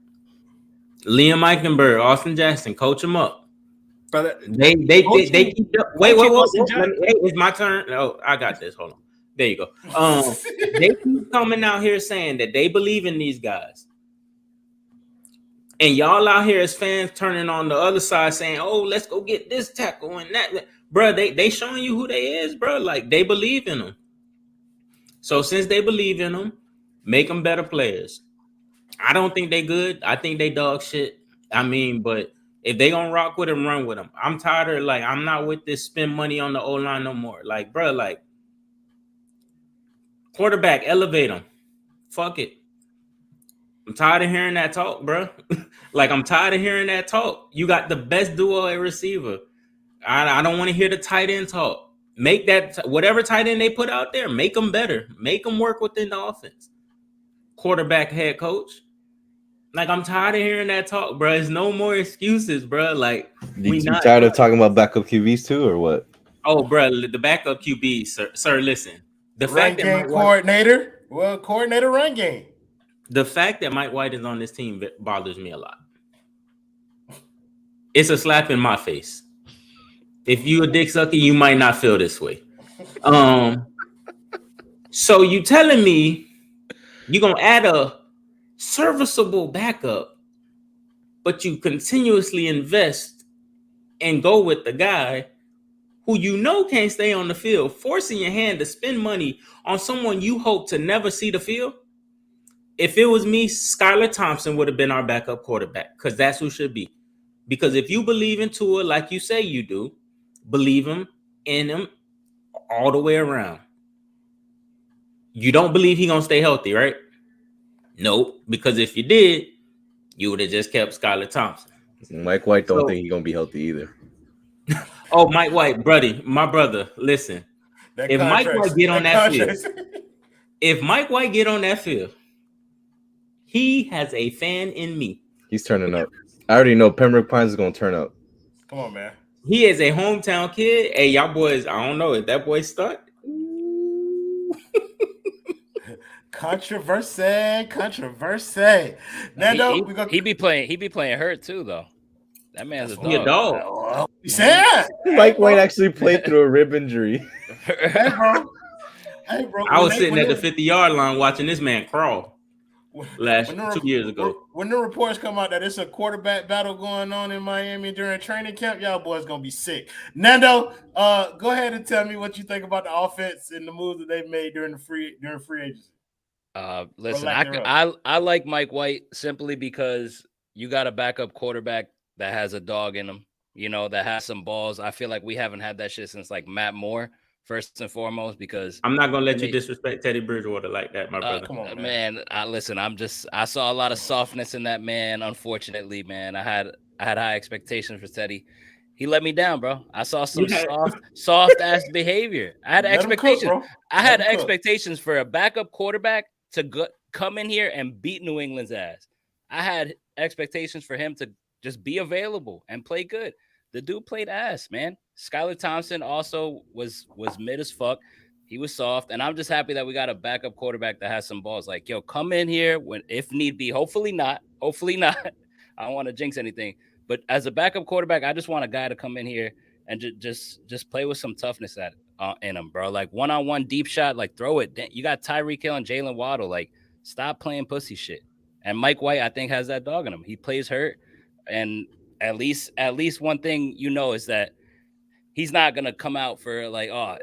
Liam Eichenberg, Austin Jackson, coach him up. But They keep wait. Austin Jackson. Hey, it's my turn. Oh, I got this. Hold on. There you go. They keep coming out here saying that they believe in these guys. And y'all out here as fans turning on the other side saying, oh, let's go get this tackle and that. Bro, they showing you who they is, bro. Like, they believe in them. So since they believe in them, make them better players. I don't think they good. I think they dog shit. I mean, but if they gonna rock with them, run with them. I'm tired of, I'm not with this spend money on the O-line no more. Like, bro, quarterback, elevate them. Fuck it. I'm tired of hearing that talk, bro. I'm tired of hearing that talk. You got the best duo at receiver. I don't want to hear the tight end talk. Make that whatever tight end they put out there, make them better. Make them work within the offense. Quarterback, head coach. Like, I'm tired of hearing that talk, bro. There's no more excuses, bro. Like, You tired of talking about backup QBs too, or what? Oh, bro, the backup QB, sir. Listen, the run fact that game coordinator, coordinator run game. The fact that Mike White is on this team bothers me a lot. It's a slap in my face. If you a dick sucker, you might not feel this way. So you telling me you're gonna add a serviceable backup, but you continuously invest and go with the guy who you know can't stay on the field, forcing your hand to spend money on someone you hope to never see the field? If it was me, Skylar Thompson would have been our backup quarterback, because that's who should be. Because if you believe in Tua like you say you do, believe in him all the way around. You don't believe he's going to stay healthy, right? Nope. Because if you did, you would have just kept Skylar Thompson. Mike White don't think he's going to be healthy either. Oh, Mike White, my brother, listen. If Mike White get on that field, he has a fan in me. He's turning up. I already know Pembroke Pines is going to turn up. Come on, man. He is a hometown kid. Hey, y'all boys, I don't know if that boy stuck. Controversy. Nando, he be playing hurt too, though. That man's a dog. He a dog. Yeah. Mike White actually played through a rib injury. Hey, bro. I was sitting at the 50-yard line watching this man crawl. 2 years ago. When the reports come out that it's a quarterback battle going on in Miami during training camp, y'all boys gonna be sick. Nando, go ahead and tell me what you think about the offense and the moves that they've made during free agency. Listen, I like Mike White simply because you got a backup quarterback that has a dog in him, that has some balls. I feel like we haven't had that shit since like Matt Moore. First and foremost, because I'm not gonna let you disrespect Teddy Bridgewater like that, my brother. Come on, man. I saw a lot of softness in that man. Unfortunately, man, I had high expectations for Teddy. He let me down, bro. I saw some soft ass behavior. I had expectations. I had expectations for a backup quarterback to come in here and beat New England's ass. I had expectations for him to just be available and play good. The dude played ass, man. Skylar Thompson also was mid as fuck. He was soft, and I'm just happy that we got a backup quarterback that has some balls. Like, yo, come in here if need be. Hopefully not. I don't want to jinx anything, but as a backup quarterback, I just want a guy to come in here and just play with some toughness in him, bro. Like one-on-one deep shot, like throw it. You got Tyreek Hill and Jaylen Waddle. Like, stop playing pussy shit. And Mike White, I think, has that dog in him. He plays hurt, and at least one thing is that he's not gonna come out for like, oh,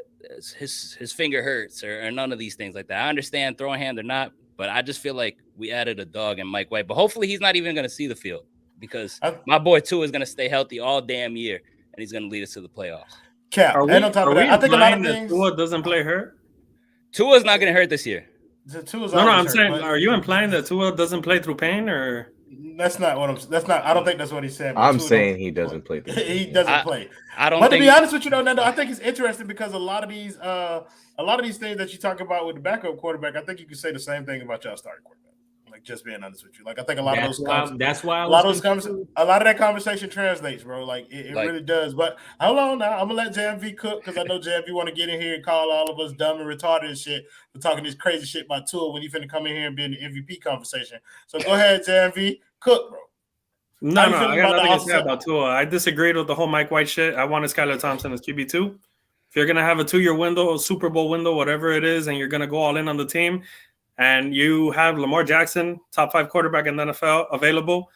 his finger hurts or none of these things like that. I understand throwing hand or not, but I just feel like we added a dog in Mike White. But hopefully he's not even gonna see the field because my boy Tua is gonna stay healthy all damn year and he's gonna lead us to the playoffs. Cap. And on top of that, I think a lot of things. Tua doesn't play hurt. Tua's not gonna hurt this year. I'm saying, are you implying that Tua doesn't play through pain or? That's not what I don't think that's what he said. I'm saying he doesn't play. He doesn't play. I don't. But to be honest with you, though, Nando, I think it's interesting because a lot of these things that you talk about with the backup quarterback, I think you could say the same thing about y'all starting quarterback. Like, just being honest with you, like I think a lot of that conversation translates, bro. Like it really does. But hold on now, I'm gonna let JMV cook because I know JMV want to get in here and call all of us dumb and retarded and shit for talking this crazy shit about Tua when he finna come in here and be in the MVP conversation. So go ahead, JMV, cook, bro. No, I got nothing to say about Tua. I disagreed with the whole Mike White shit. I wanted Skylar Thompson as QB2. If you're gonna have a 2-year window, a Super Bowl window, whatever it is, and you're gonna go all in on the team, and you have Lamar Jackson, top 5 quarterback in the NFL, available,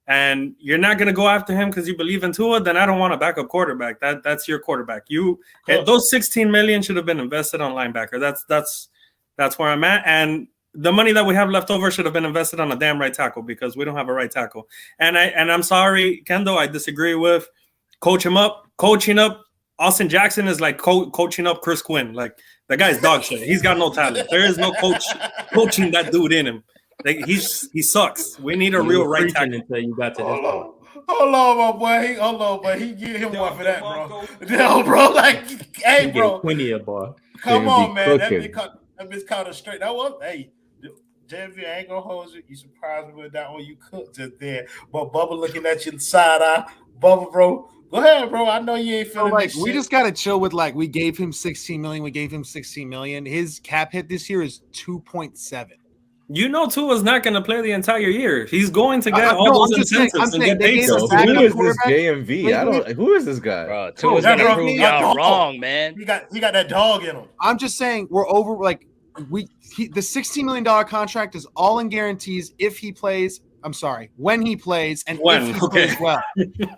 and you're not going to go after him because you believe in Tua, then I don't want a backup quarterback. That's your quarterback. Those $16 million should have been invested on linebacker. That's where I'm at. And the money that we have left over should have been invested on a damn right tackle because we don't have a right tackle. And I'm sorry, Kendo, I disagree with coaching up. Austin Jackson is like coaching up Chris Quinn. Like, the guy's dog shit. He's got no talent. There is no coaching that dude in him. Like, he sucks. We need a real right tackle. Until you got to this point. Hold on, my boy. Hold on, but he give him one for that, bro. No, bro. Like, hey, He bro. gave Quinny a bar. Come They on, be man. That cooking. bitch caught a straight. That was, hey, Jaylen, I ain't gonna hold you. You surprised me with that one. You cooked just there. But Bubba looking at you side eye. Bubba, bro. Go ahead, bro. I know you ain't So feeling like this we shit. just gotta chill with like we gave him 16 million. We gave him 16 million. His cap hit this year is 2.7. You know, Tua's not going to play the entire year. He's going to get No, all I'm those just saying- incentives I'm and saying get they paid. gave Yo, us So back who up is this quarterback. JMV? I don't. Who is this guy? Bro, Tua's Yeah, gonna bro. prove A y'all dog. wrong, man. He got that dog in him. I'm just saying we're over like the $16 million contract is all in guarantees if he plays. I'm sorry, when he plays and When, if he okay. plays well.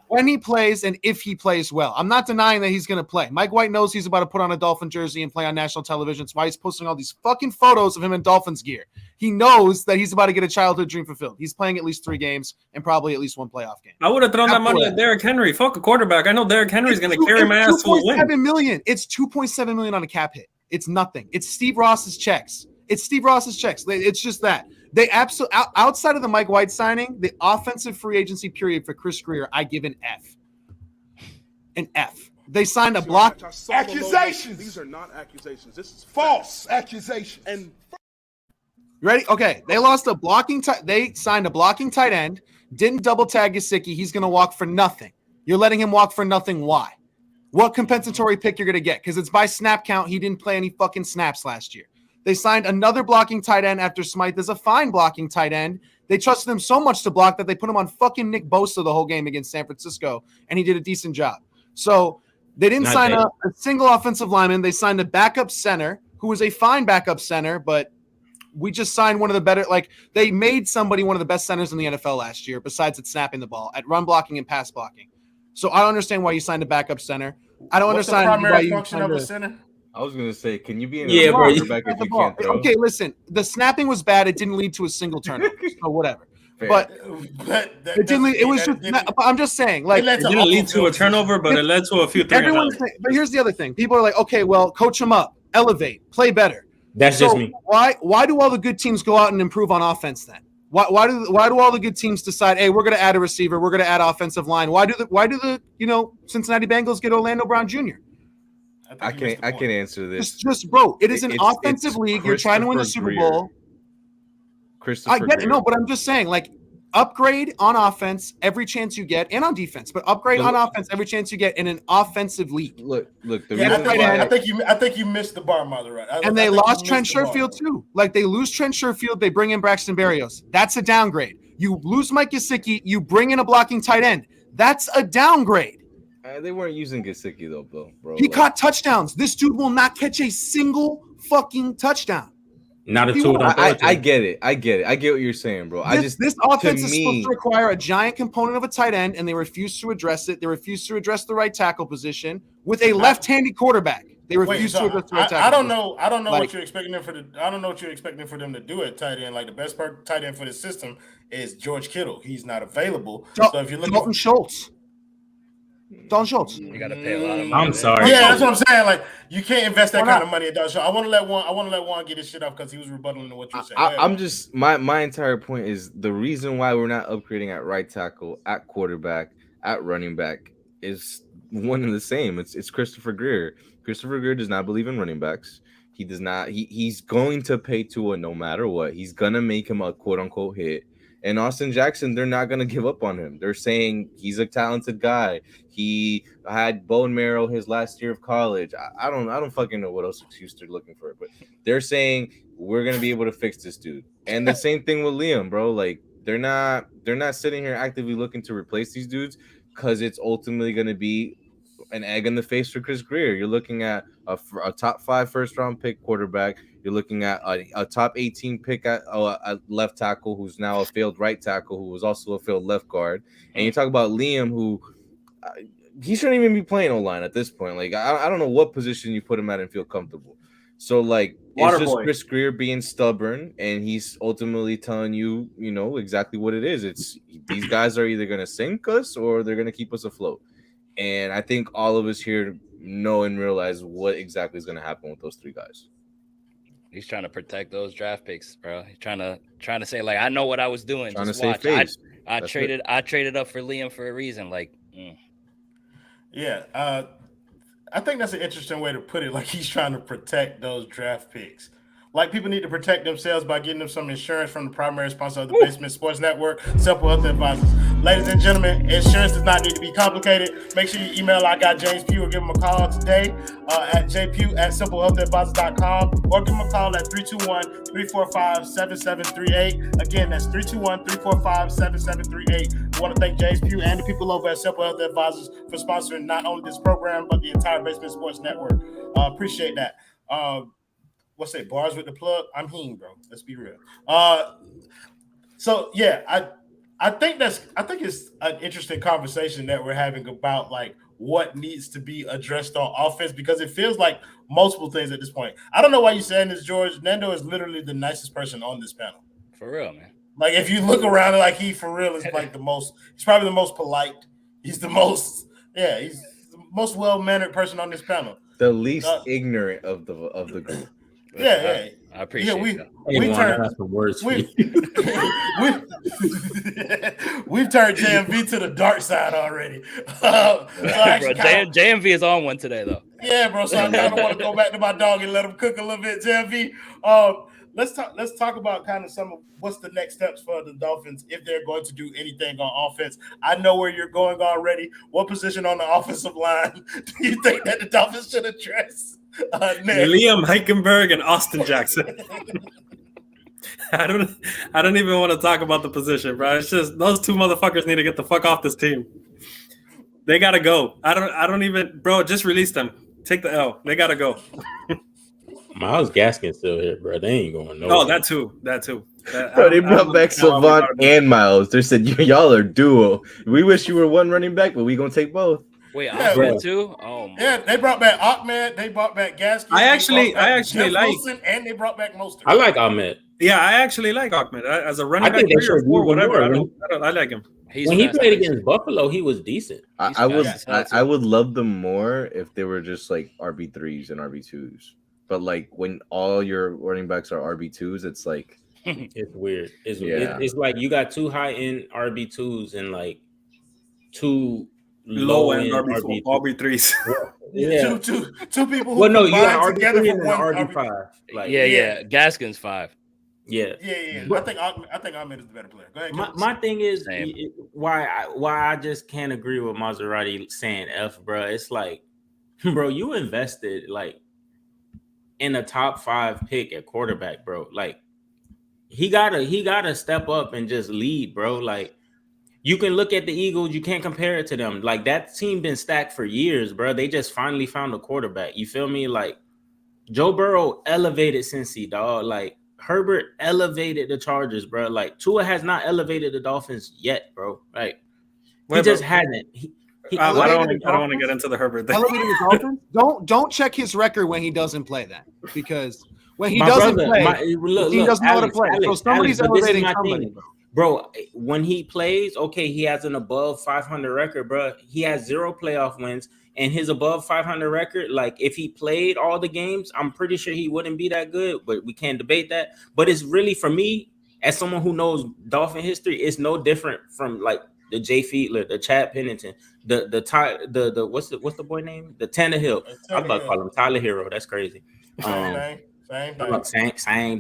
When he plays and if he plays well. I'm not denying that he's going to play. Mike White knows he's about to put on a Dolphin jersey and play on national television. That's why he's posting all these fucking photos of him in Dolphins gear. He knows that he's about to get a childhood dream fulfilled. He's playing at least 3 games and probably at least 1 playoff game. I would have thrown that money Absolutely. at Derrick Henry. Fuck a quarterback. I know Derrick Henry's going to carry my ass to a win. $2.7 million. It's $2.7 million on a cap hit. It's nothing. It's Steve Ross's checks. It's just that. They absolutely outside of the Mike White signing, the offensive free agency period for Chris Greer, I give an F. An F. They signed a block. Accusations. These are not accusations. This is false accusations. And You ready? Okay. They lost a blocking. They signed a blocking tight end. Didn't double tag Gesicki. He's going to walk for nothing. You're letting him walk for nothing. Why? What compensatory pick you're going to get? Because it's by snap count. He didn't play any fucking snaps last year. They signed another blocking tight end after Smythe is a fine blocking tight end. They trusted him so much to block that they put him on fucking Nick Bosa the whole game against San Francisco, and he did a decent job. So they didn't sign a single offensive lineman. They signed a backup center who was a fine backup center, but we just signed one of the better, like they made somebody one of the best centers in the NFL last year, besides at snapping the ball, at run blocking and pass blocking. So I don't understand why you signed a backup center. I don't What's the understand why primary you function of a center? I was gonna say, can you be in Yeah, a bro, quarterback if you can't throw? Okay, listen, the snapping was bad. It didn't lead to a single turnover, so whatever. Fair. But That it didn't lead, it was just, I'm just saying, like, led It to didn't lead awful to a field turnover, but it led to a few 3 and everyone's outs. saying, but here's the other thing. People are like, okay, well, coach him up, elevate, play better. That's just me. Why do all the good teams go out and improve on offense then? Why do all the good teams decide, hey, we're going to add a receiver, we're going to add offensive line? Why do the Cincinnati Bengals get Orlando Brown Jr.? I can answer this. Just bro, it is an It's offensive league. You're trying to win a Christopher Super Bowl. Christopher I get it, Greer. no, but I'm just saying, like, upgrade on offense every chance you get, and on defense, but upgrade on offense every chance you get in an offensive league. Look. The Yeah, reason why I think you missed the bar, mother. Right? And they lost Trent Sherfield too. Like they lose Trent Sherfield, they bring in Braxton Berrios. That's a downgrade. You lose Mike Gesicki, you bring in a blocking tight end. That's a downgrade. they weren't using Gesicki though, bro. He caught touchdowns. This dude will not catch a single fucking touchdown. Not a He tool. won't. I get it. I get what you're saying, bro. This offense is supposed to require a giant component of a tight end, and they refuse to address it. They refuse to address the right tackle position with a left-handed quarterback. They refuse to address the right tackle. I don't know Like, what you're expecting them I don't know what you're expecting for them to do at tight end. Like the best tight end for the system is George Kittle. He's not available. So if you're looking Dalton Schultz. You got to pay a lot of money. I'm sorry. Yeah, that's what I'm saying. Like you can't invest that kind of money at Dalton Schultz. I want to let Juan get his shit off because he was rebuttaling to what you said. I'm just my entire point is the reason why we're not upgrading at right tackle, at quarterback, at running back is one and the same. It's Christopher Greer. Christopher Greer does not believe in running backs. He does not. He's going to pay Tua no matter what. He's gonna make him a quote unquote hit. And Austin Jackson, they're not gonna give up on him. They're saying he's a talented guy. He had bone marrow his last year of college. I don't fucking know what else excuse they're looking for, but they're saying we're gonna be able to fix this dude. And the same thing with Liam, bro. Like they're not sitting here actively looking to replace these dudes because it's ultimately gonna be an egg in the face for Chris Greer. You're looking at a top 5 first-round pick quarterback. You're looking at a top 18 pick at left tackle, who's now a failed right tackle, who was also a failed left guard. And you talk about Liam, who he shouldn't even be playing O-line at this point. Like I don't know what position you put him at and feel comfortable. So like it's just Chris Greer being stubborn, and he's ultimately telling you, exactly what it is. It's these guys are either gonna sink us or they're gonna keep us afloat. And I think all of us here know and realize what exactly is going to happen with those 3 guys. He's trying to protect those draft picks, bro. He's trying to say, like, I know what I was doing. Trying Just to watch. save face. I That's traded up for Liam for a reason. Like, Yeah, I think that's an interesting way to put it. Like he's trying to protect those draft picks. Like people need to protect themselves by getting them some insurance from the primary sponsor of the Basement Sports Network, Simple Health Advisors. Ladies and gentlemen, insurance does not need to be complicated. Make sure you email our guy James Pugh or give him a call today at jpugh@simplehealthadvisors.com or give him a call at 321-345-7738. Again, that's 321-345-7738. We want to thank James Pugh and the people over at Simple Health Advisors for sponsoring not only this program, but the entire Basement Sports Network. Appreciate that. What's that? Bars with the plug? I'm heen, bro. Let's be real. So yeah, I think it's an interesting conversation that we're having about like what needs to be addressed on offense because it feels like multiple things at this point. I don't know why you're saying this, George. Nando is literally the nicest person on this panel. for real, man. Like if you look around, like he for real is like the most. He's probably the most polite. He's the most. Yeah, he's the most well-mannered person on this panel. The least ignorant of the group. Yeah. I appreciate that. We've turned JMV to the dark side already. Bro, JMV is on one today, though. Yeah, bro. So I kind of want to go back to my dog and let him cook a little bit. JMV, let's talk about kind of some of what's the next steps for the Dolphins if they're going to do anything on offense. I know where you're going already. What position on the offensive line do you think that the Dolphins should address? Liam Heinkenberg and Austin Jackson. I don't even want to talk about the position, bro. It's just those two motherfuckers need to get the fuck off this team. They gotta go. I don't even, bro. Just release them. Take the L. They gotta go. Myles Gaskin's still here, bro. They ain't going nowhere. Oh, that too. Bro, they brought back Savant and Miles. They said y'all are duo. We wish you were one running back, but we gonna take both. Wait, Ahmed too? Oh my. Yeah, they brought back Ahmed. They brought back Gaskin. I actually Jeff like Wilson, and they brought back Mostert. I like Ahmed. Yeah, I actually like Ahmed as a running I think back. they should move Whatever. him I like him. When he played against Buffalo, he was decent. I would love them more if they were just like RB3s and RB2s. But like when all your running backs are RB2s, it's like it's weird. It's like you got two high end RB2s and like two low end RB3s. Yeah, two people. Who well, no, you got RB3 and RB5. Like, yeah, Gaskin's 5. Yeah. But I think Ahmed is the better player. Go ahead. My thing is why I just can't agree with Maserati saying F, bro. It's like, bro, you invested like in a top 5 pick at quarterback, bro. Like he gotta step up and just lead, bro. Like you can look at the Eagles, you can't compare it to them. Like that team been stacked for years, bro. They just finally found a quarterback. You feel me? Like Joe Burrow elevated Cincy, dog. Like Herbert elevated the Chargers, bro. Like Tua has not elevated the Dolphins yet, bro. Like he just hasn't. I don't want to get into the Herbert thing. Elevating the Dolphins? Don't check his record when he doesn't play that, because when he doesn't play, he doesn't know how to play. So somebody's elevating somebody. Bro, when he plays, okay, he has an above 500 record, bro. He has 0 playoff wins, and his above 500 record, like if he played all the games, I'm pretty sure he wouldn't be that good, but we can't debate that. But it's really, for me, as someone who knows Dolphin history, it's no different from like the Jay Fiedler, the Chad Pennington, the what's the boy name? The Tannehill. I was about to call him Tyler Hero. That's crazy. Same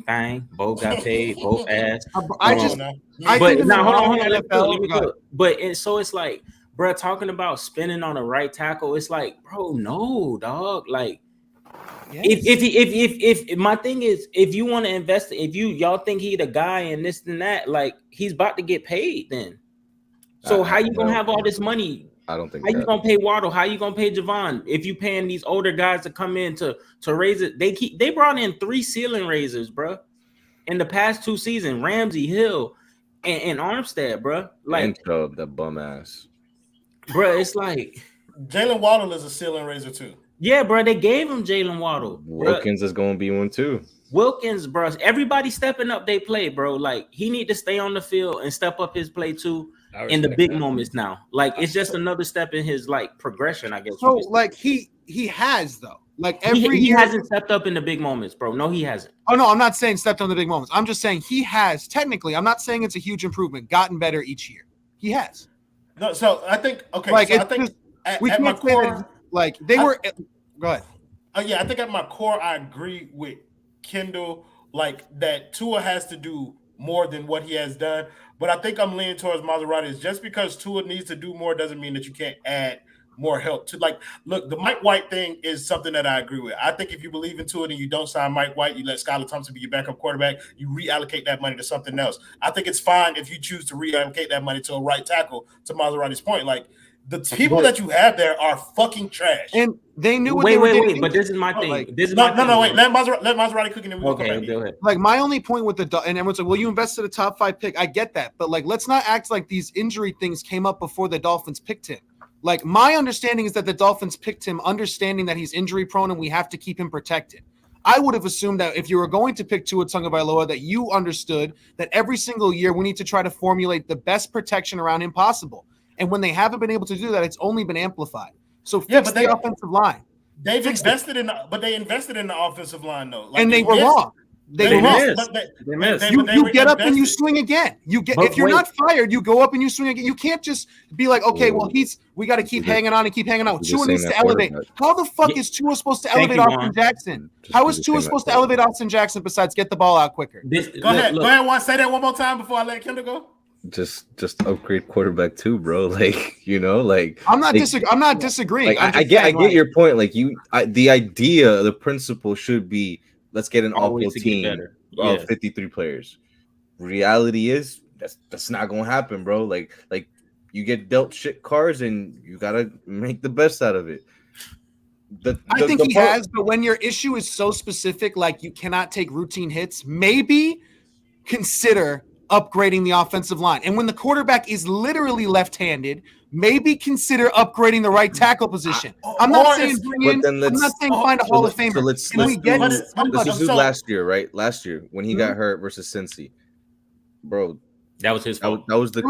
thing. Both got paid. Both ass. So it's like, bro, talking about spending on a right tackle. It's like, bro, no, dog. Like, if my thing is, if you want to invest, if y'all think he the guy and this and that, like he's about to get paid then. So how you gonna have all this money? I don't think. How you gonna pay Waddle? How you gonna pay Javon? If you paying these older guys to come in to raise it, they brought in 3 ceiling raisers, bro, in the past 2 seasons. Ramsey, Hill, and Armstead, bro. Like and Chubb, that bum ass, bro. It's like Jalen Waddle is a ceiling raiser too. Yeah, bro. They gave him Jalen Waddle. Wilkins is gonna be one too. Wilkins, bro. Everybody stepping up they play, bro. Like he need to stay on the field and step up his play too. In the big moments now, like it's just another step in his like progression, I guess. So like he has though, like every he year hasn't stepped up in the big moments, bro. No, he hasn't. Oh no, I'm not saying stepped on the big moments. I'm just saying he has technically. I'm not saying it's a huge improvement. Gotten better each year. He has. No, so I think okay. Like, so I it's think just- at, We at my can't say that. core, Like they were. Go ahead. yeah, I think at my core, I agree with Kendall. Like that, Tua has to do more than what he has done. But I think I'm leaning towards Maserati. Is just because Tua needs to do more doesn't mean that you can't add more help to. Like, look, the Mike White thing is something that I agree with. I think if you believe in Tua and you don't sign Mike White, you let Skylar Thompson be your backup quarterback. You reallocate that money to something else. I think it's fine if you choose to reallocate that money to a right tackle. To Maserati's point, like the people that you have there are fucking trash. And they knew what they were doing. But this is my thing. Like, this is No, my thing. wait. Let Maserati cook and then we'll come Okay, back. go ahead. Like my only point with and everyone's like, well, you invested a top 5 pick. I get that, but like, let's not act like these injury things came up before the Dolphins picked him. Like my understanding is that the Dolphins picked him, understanding that he's injury prone and we have to keep him protected. I would have assumed that if you were going to pick Tua Tagovailoa, that you understood that every single year we need to try to formulate the best protection around him possible. And when they haven't been able to do that, it's only been amplified. So fix the offensive line. They've invested in, but they invested in the offensive line though, and they were wrong. They were wrong. They missed. You get up and you swing again. If you're not fired, you go up and you swing again. You can't just be like, okay, well, we got to keep hanging on and keep hanging on. Tua needs to elevate. How the fuck is Tua supposed to elevate Austin Jackson? How is Tua supposed to elevate Austin Jackson besides get the ball out quicker? Go ahead. Juan. Say that one more time before I let Kendall go. Just upgrade quarterback too, bro. Like, like I'm not disagreeing. Like, I get your point. Like the idea, the principle should be let's get an all-pro team of 53 players. Reality is that's not gonna happen, bro. Like you get dealt shit cards and you gotta make the best out of it. I think he has, but when your issue is so specific, like you cannot take routine hits, maybe consider upgrading the offensive line. And when the quarterback is literally left-handed, maybe consider upgrading the right tackle position. I'm not saying find a Hall of Famer. So let's do last year, right? Last year when he got hurt versus Cincy, bro. That was his fault. That was the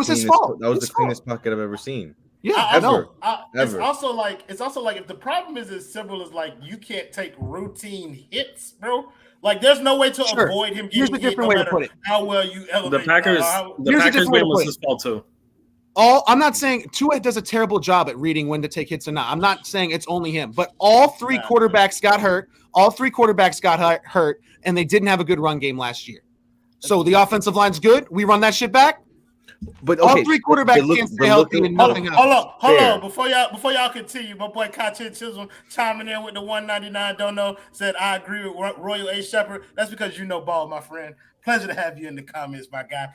cleanest pocket I've ever seen. Yeah, ever. It's also like if the problem is as simple as like you can't take routine hits, bro. Like there's no way to avoid him getting hit no matter how well you elevate. The Packers game was his fault too. I'm not saying Tua does a terrible job at reading when to take hits or not. I'm not saying it's only him, but all 3 quarterbacks got hurt. All 3 quarterbacks got hurt, and they didn't have a good run game last year. So the offensive line's good. We run that shit back. But all 3 quarterbacks can't stay healthy and nothing else. Hold on. Before y'all continue, my boy Kachin Chisholm chiming in with the 199. Don't know said I agree with Royal A. Shepherd. That's because you know ball, my friend. Pleasure to have you in the comments, my guy.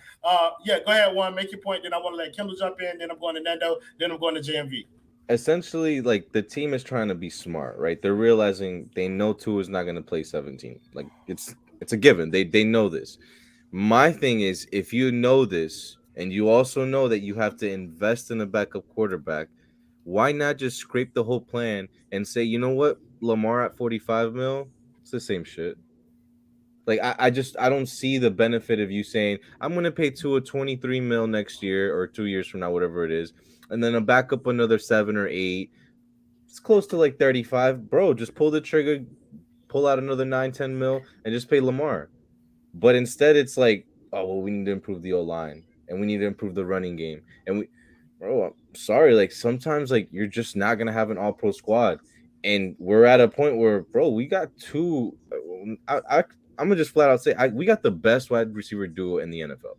Yeah, go ahead, Juan. Make your point. Then I want to let Kendall jump in. Then I'm going to Nando. Then I'm going to JMV. Essentially, like the team is trying to be smart, right? They're realizing they know Tua is not going to play 17. Like it's a given. They know this. My thing is, if you know this, and you also know that you have to invest in a backup quarterback, why not just scrape the whole plan and say, you know what, Lamar at 45 mil, it's the same shit. Like I don't see the benefit of you saying I'm gonna pay Tua 23 mil next year or 2 years from now, whatever it is, and then a backup another 7 or 8. It's close to like 35, bro. Just pull the trigger, pull out another 9-10 mil, and just pay Lamar. But instead, it's like, oh well, we need to improve the O-line. And we need to improve the running game. And I'm sorry, like sometimes like you're just not gonna have an all-pro squad. And we're at a point where, bro, we got 2. I'm gonna just flat out say we got the best wide receiver duo in the NFL.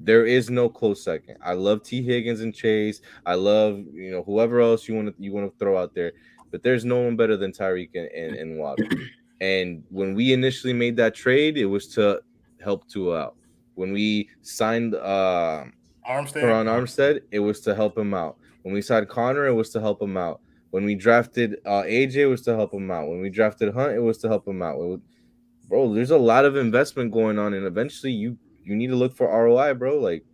There is no close second. I love T. Higgins and Chase. I love whoever else you want to throw out there, but there's no one better than Tyreek and Waddle. And when we initially made that trade, it was to help Tua out. When we signed Armstead, it was to help him out. When we signed Connor, it was to help him out. When we drafted AJ, it was to help him out. When we drafted Hunt, it was to help him out. Bro, there's a lot of investment going on, and eventually you need to look for ROI, bro. Like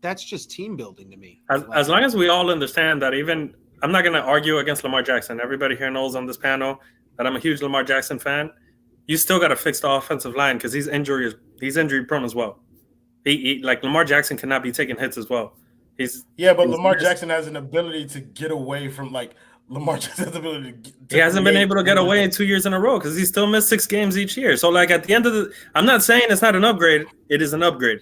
that's just team building to me. As long as we all understand that, even I'm not going to argue against Lamar Jackson. Everybody here knows on this panel that I'm a huge Lamar Jackson fan. You still got to fix the offensive line because he's injury prone as well. He like Lamar Jackson cannot be taking hits as well. Lamar Jackson has an ability to get away from Lamar Jackson has the ability to he hasn't been able to get away in 2 years in a row because he still missed 6 games each year. So like at the end of I'm not saying it's not an upgrade. It is an upgrade.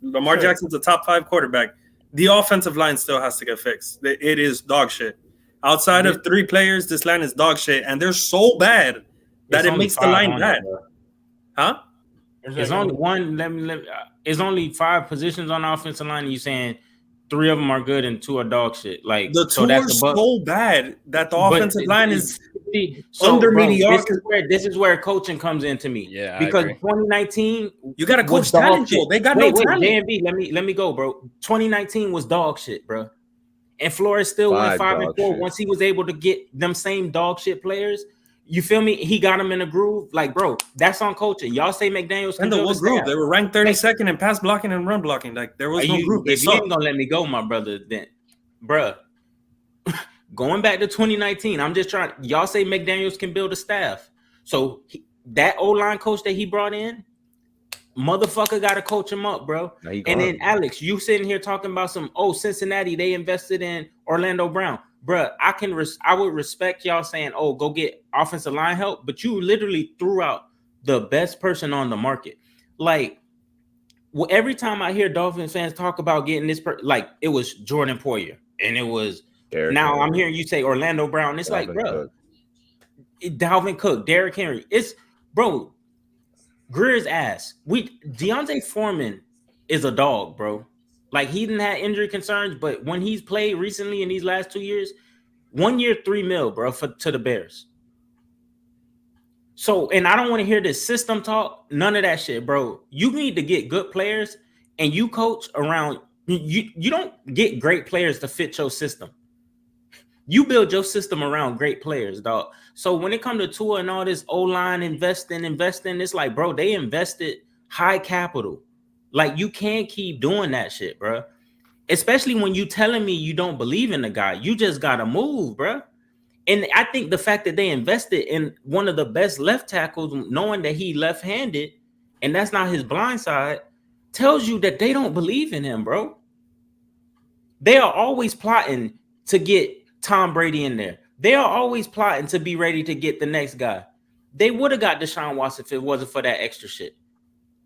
Lamar Jackson's a top 5 quarterback. the offensive line still has to get fixed. It is dog shit. Outside of 3 players, this line is dog shit, and they're so bad that it makes the line bad. Huh? It's only one. It's only 5 positions on the offensive line. And you saying 3 of them are good and 2 are dog shit. Like the 2 are so bad that the offensive line is under mediocre. This is where coaching comes into me. Yeah, because 2019, you got to coach talent. They got no talent. JMB, let me go, bro. 2019 was dog shit, bro. And Flores still went 5-4 once he was able to get them same dog shit players. You feel me? He got him in a groove. Like, bro, that's on coaching. Y'all say McDaniel's can build a groove. They were ranked 32nd in pass blocking and run blocking. Like, there was no groove. If you ain't gonna let me go, my brother, then, bruh, going back to 2019, I'm just trying. Y'all say McDaniel's can build a staff. So that O-line coach that he brought in, motherfucker got to coach him up, bro. And then Alex, you sitting here talking about Cincinnati, they invested in Orlando Brown. Bruh, I would respect y'all saying, oh, go get offensive line help, but you literally threw out the best person on the market. Like, every time I hear Dolphins fans talk about getting this, like, it was Jordan Poyer, and it was now I'm hearing you say Orlando Brown. It's like, bro, Dalvin Cook, Derrick Henry. It's, bro, Greer's ass. Deontay Foreman is a dog, bro. Like, he didn't have injury concerns, but when he's played recently in these last 2 years, 1 year, $3 million, bro, to the Bears. So, and I don't want to hear this system talk, none of that shit, bro. You need to get good players, and you coach around. You don't get great players to fit your system. You build your system around great players, dog. So when it comes to Tua and all this O-line investing, it's like, bro, they invested high capital. Like, you can't keep doing that shit, bro. Especially when you telling me you don't believe in the guy. You just got to move, bro. And I think the fact that they invested in one of the best left tackles, knowing that he left-handed, and that's not his blind side, tells you that they don't believe in him, bro. They are always plotting to get Tom Brady in there. They are always plotting to be ready to get the next guy. They would have got Deshaun Watson if it wasn't for that extra shit.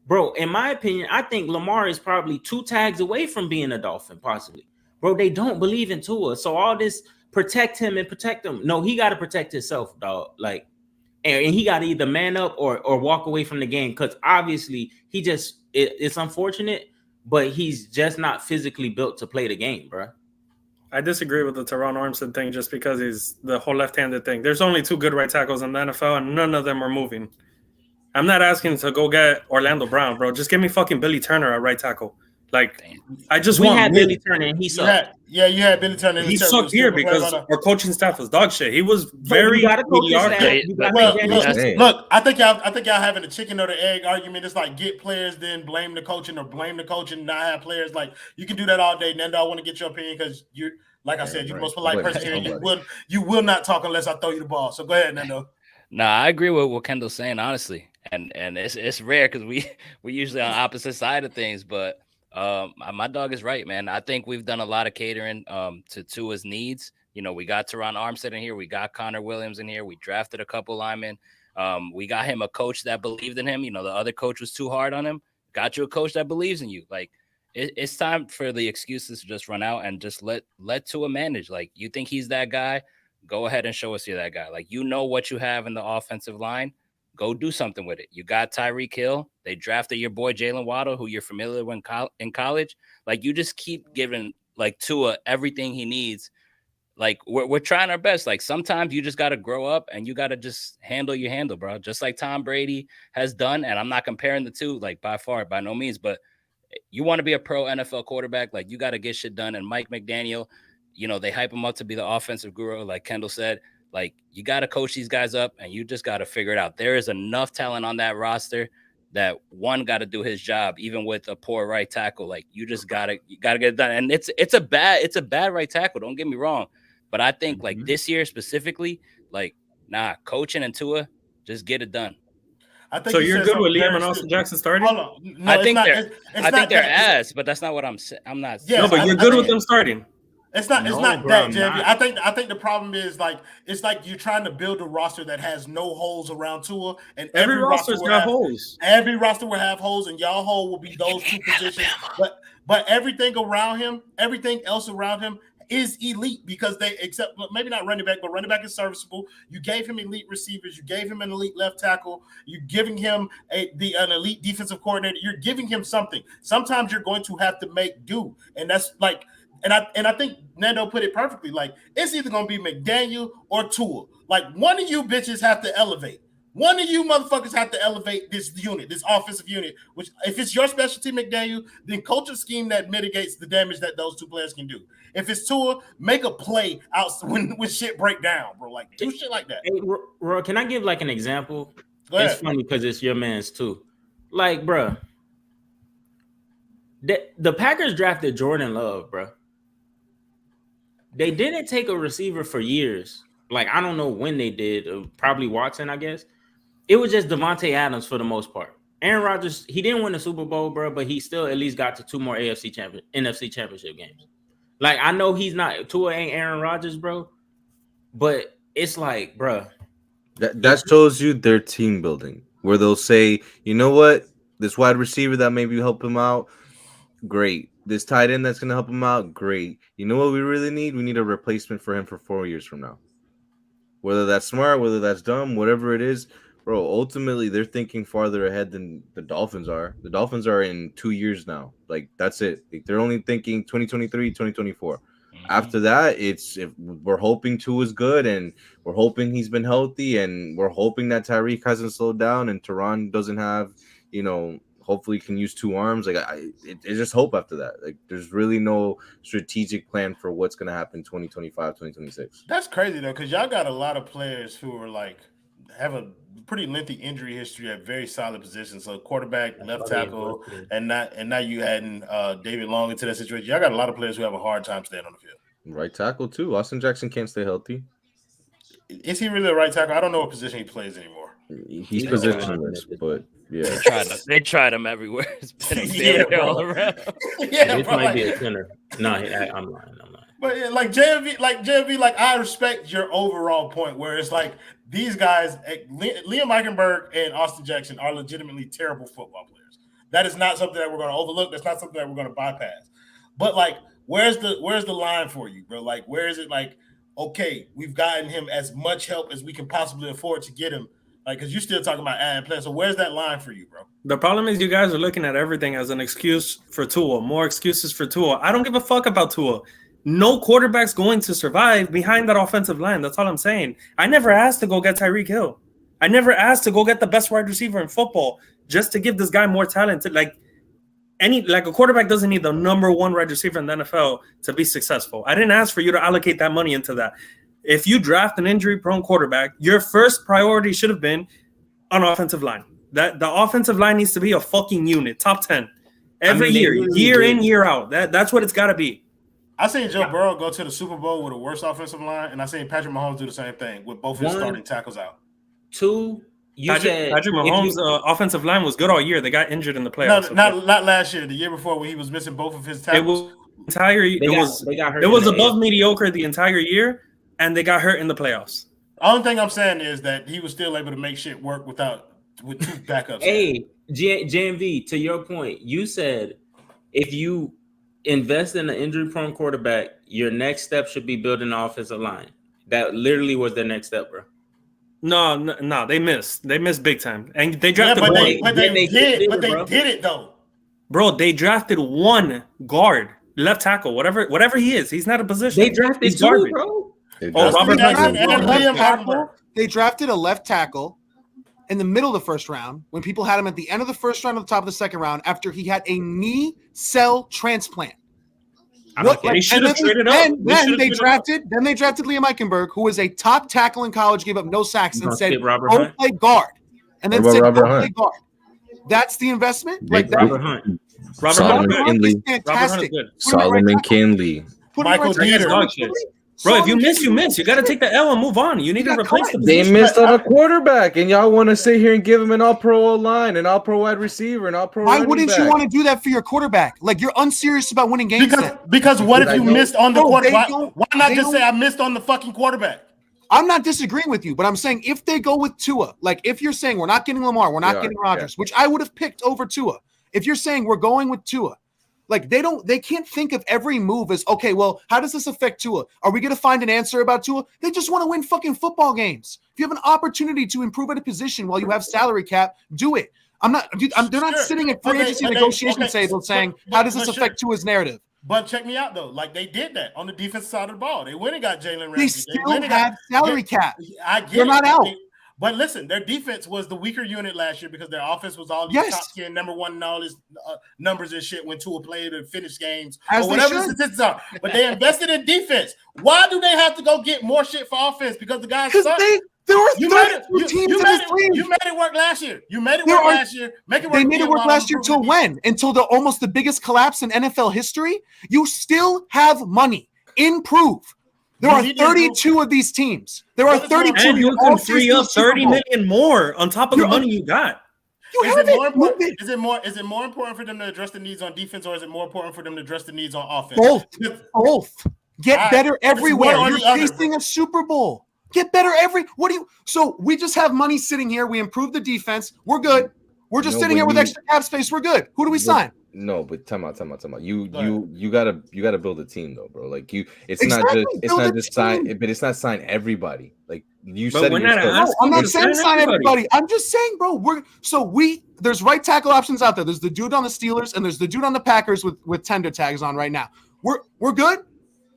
Bro, in my opinion, I think Lamar is probably 2 tags away from being a Dolphin, possibly. Bro, they don't believe in Tua. So all this protect him. No, he got to protect himself, dog. Like, and he got to either man up or walk away from the game, because obviously it's unfortunate, but he's just not physically built to play the game, bro. I disagree with the Teron Armstead thing just because he's the whole left-handed thing. There's only 2 good right tackles in the NFL, and none of them are moving. I'm not asking to go get Orlando Brown, bro. Just give me fucking Billy Turner at right tackle. Like, I just want had Billy Turner, and he sucked. You had Billy Turner. He sucked here because our coaching staff was dog shit. He was very mediocre. Look, I think y'all having a chicken or the egg argument. It's like, get players, then blame the coaching, or blame the coaching and not have players. Like, you can do that all day. Nando, I want to get your opinion because you're, like I said, you're the most polite person here. You will not talk unless I throw you the ball. So go ahead, Nando. Nah, I agree with what Kendall's saying, honestly. And it's rare because we usually on opposite side of things, but my dog is right, man. I think we've done a lot of catering to Tua's needs. You know, we got Teron Armstead in here, we got Connor Williams in here, we drafted a couple linemen. We got him a coach that believed in him. You know, the other coach was too hard on him. Got you a coach that believes in you. Like, it's time for the excuses to just run out and just let Tua manage. Like, you think he's that guy? Go ahead and show us you're that guy. Like, you know what you have in the offensive line. Go do something with it. You got Tyreek Hill. They drafted your boy Jaylen Waddle, who you're familiar with in college. Like, you just keep giving, like, Tua everything he needs. Like, we're trying our best. Like, sometimes you just got to grow up and you got to just handle your handle, bro. Just like Tom Brady has done. And I'm not comparing the two, like, by no means. But you want to be a pro NFL quarterback, like, you got to get shit done. And Mike McDaniel, you know, they hype him up to be the offensive guru, like Kendall said. Like, you got to coach these guys up, and you just got to figure it out. There is enough talent on that roster that one got to do his job, even with a poor right tackle. Like, you just got to get it done. And it's a bad right tackle. Don't get me wrong. But I think, like, this year specifically, like, coaching and Tua, just get it done. I think so you're good with Liam and Austin Jackson starting? Hold on. No, I think they're ass, but that's not what I'm saying. I'm not. Yes, no, but you're good with them starting. It's not that, Jeffy. I think the problem is, like, it's like you're trying to build a roster that has no holes around Tua, and every roster's got holes. Every roster will have holes, and y'all hole will be those 2 positions. but everything else around him is elite because except maybe not running back, but running back is serviceable. You gave him elite receivers. You gave him an elite left tackle. You're giving him an elite defensive coordinator. You're giving him something. Sometimes you're going to have to make do, and that's like, and I think Nando put it perfectly. Like it's either going to be McDaniel or Tua. Like one of you bitches have to elevate. One of you motherfuckers have to elevate this unit, this offensive unit, which if it's your specialty, McDaniel, then coach a scheme that mitigates the damage that those two players can do. If it's Tua, make a play out when shit break down, bro. Like do shit like that. Hey, Roy, can I give like an example? Go ahead. It's funny because it's your man's too. Like, bro, the Packers drafted Jordan Love, bro. They didn't take a receiver for years. Like, I don't know when they did. Probably Watson, I guess. It was just Devontae Adams for the most part. Aaron Rodgers, he didn't win the Super Bowl, bro, but he still at least got to 2 more NFC championship games. Like, I know he's not, Tua ain't Aaron Rodgers, bro, but it's like, bro. That shows you their team building, where they'll say, you know what, this wide receiver that maybe help him out, great. This tight end that's going to help him out, great. You know what we really need? We need a replacement for him for 4 years from now. Whether that's smart, whether that's dumb, whatever it is, bro, ultimately they're thinking farther ahead than the Dolphins are. The Dolphins are in 2 years now. Like, that's it. Like, they're only thinking 2023, 2024. After that, it's if we're hoping Tua is good and we're hoping he's been healthy and we're hoping that Tyreek hasn't slowed down and Tehran doesn't have, hopefully can use 2 arms. Like, it's just hope after that. Like, there's really no strategic plan for what's going to happen 2025, 2026. That's crazy, though, because y'all got a lot of players who are like have a pretty lengthy injury history at very solid positions. So quarterback, left tackle, and now you adding David Long into that situation. Y'all got a lot of players who have a hard time staying on the field. Right tackle too. Austin Jackson can't stay healthy. Is he really a right tackle? I don't know what position he plays anymore. He's positionless, but yeah. They tried him everywhere. It's been a failure all around. Yeah, this might be a center. No, I'm lying. But yeah, like JV, like I respect your overall point where it's like these guys, Liam Eichenberg and Austin Jackson, are legitimately terrible football players. That is not something that we're going to overlook. That's not something that we're going to bypass. But like, where's the line for you, bro? Like, where is it? Like, okay, we've gotten him as much help as we can possibly afford to get him. Like, because you're still talking about adding players. So where's that line for you, bro? The problem is you guys are looking at everything as an excuse for Tua. More excuses for Tua. I don't give a fuck about Tua. No quarterback's going to survive behind that offensive line. That's all I'm saying. I never asked to go get Tyreek Hill. I never asked to go get the best wide receiver in football just to give this guy more talent. Like a quarterback doesn't need the number 1 wide receiver in the NFL to be successful. I didn't ask for you to allocate that money into that. If you draft an injury-prone quarterback, your first priority should have been on offensive line. That the offensive line needs to be a fucking unit, top 10 every year in, year out. That's what it's got to be. I seen Joe Burrow go to the Super Bowl with a worse offensive line, and I seen Patrick Mahomes do the same thing with both his starting tackles out. 2, Patrick Mahomes' offensive line was good all year. They got injured in the playoffs. No, not last year. The year before, when he was missing both of his tackles. It was above mediocre the entire year, and they got hurt in the playoffs. The only thing I'm saying is that he was still able to make shit work with 2 backups. Hey, JMV, to your point, you said if you invest in an injury-prone quarterback, your next step should be building an offensive line. That literally was their next step, bro. No, they missed. They missed big time, and they drafted but one. They did it though. Bro, they drafted 1 guard, left tackle, whatever he is. He's not a position. They drafted 2, bro. Robert They drafted a left tackle in the middle of the first round when people had him at the end of the first round or the top of the second round after he had a knee cell transplant. They should have traded up. Then they drafted Liam Eichenberg, who was a top tackle in college, gave up no sacks, and said, "Go play guard," and then said, "Go play guard." That's the investment. Like that. Robert Hunt. Solomon Kinley. Fantastic. Solomon Kinley. Michael Dieter. Bro, if you miss, you miss. You got to take the L and move on. You need to replace them. They missed on a quarterback, and y'all want to sit here and give him an all-pro line, an all-pro wide receiver, an all-pro. Why wouldn't you want to do that for your quarterback? Like, you're unserious about winning games. Because what if you missed on the quarterback? Why not just say I missed on the fucking quarterback? I'm not disagreeing with you, but I'm saying if they go with Tua, like if you're saying we're not getting Lamar, we're not getting Rodgers, which I would have picked over Tua. If you're saying we're going with Tua, Like they can't think of every move as, okay, well, how does this affect Tua? Are we going to find an answer about Tua? They just want to win fucking football games. If you have an opportunity to improve at a position while you have salary cap, do it. They're not sitting at free agency negotiation table saying, how does this affect Tua's narrative? But check me out, though. Like, they did that on the defensive side of the ball. They went and got Jalen Ramsey. They still have salary cap. I get They're not out. But listen, their defense was the weaker unit last year because their offense was all these top 10, number one, and all these numbers and shit when Tua played and finished games or whatever the statistics are. But they invested in defense. Why do they have to go get more shit for offense? Because the guys suck. There were 32 teams in this league. You made it work last year. Last year. Make it work. They made it work last year till when? Until almost the biggest collapse in NFL history? You still have money. Improve. There are 32 of these teams. There are 32. And you can free up 30 million more on top of the money you got. Is it more important for them to address the needs on defense, or is it more important for them to address the needs on offense? Both. Get better everywhere. You're chasing a Super Bowl. Get better so we just have money sitting here. We improve the defense. We're good. We're just sitting here with extra cap space. We're good. Who do we sign? No, but time out. You gotta build a team though, bro. Like it's not just sign, but it's not sign everybody. Like you said, I'm not saying sign everybody. I'm just saying, bro. There's right tackle options out there. There's the dude on the Steelers and there's the dude on the Packers with tender tags on right now. We're good.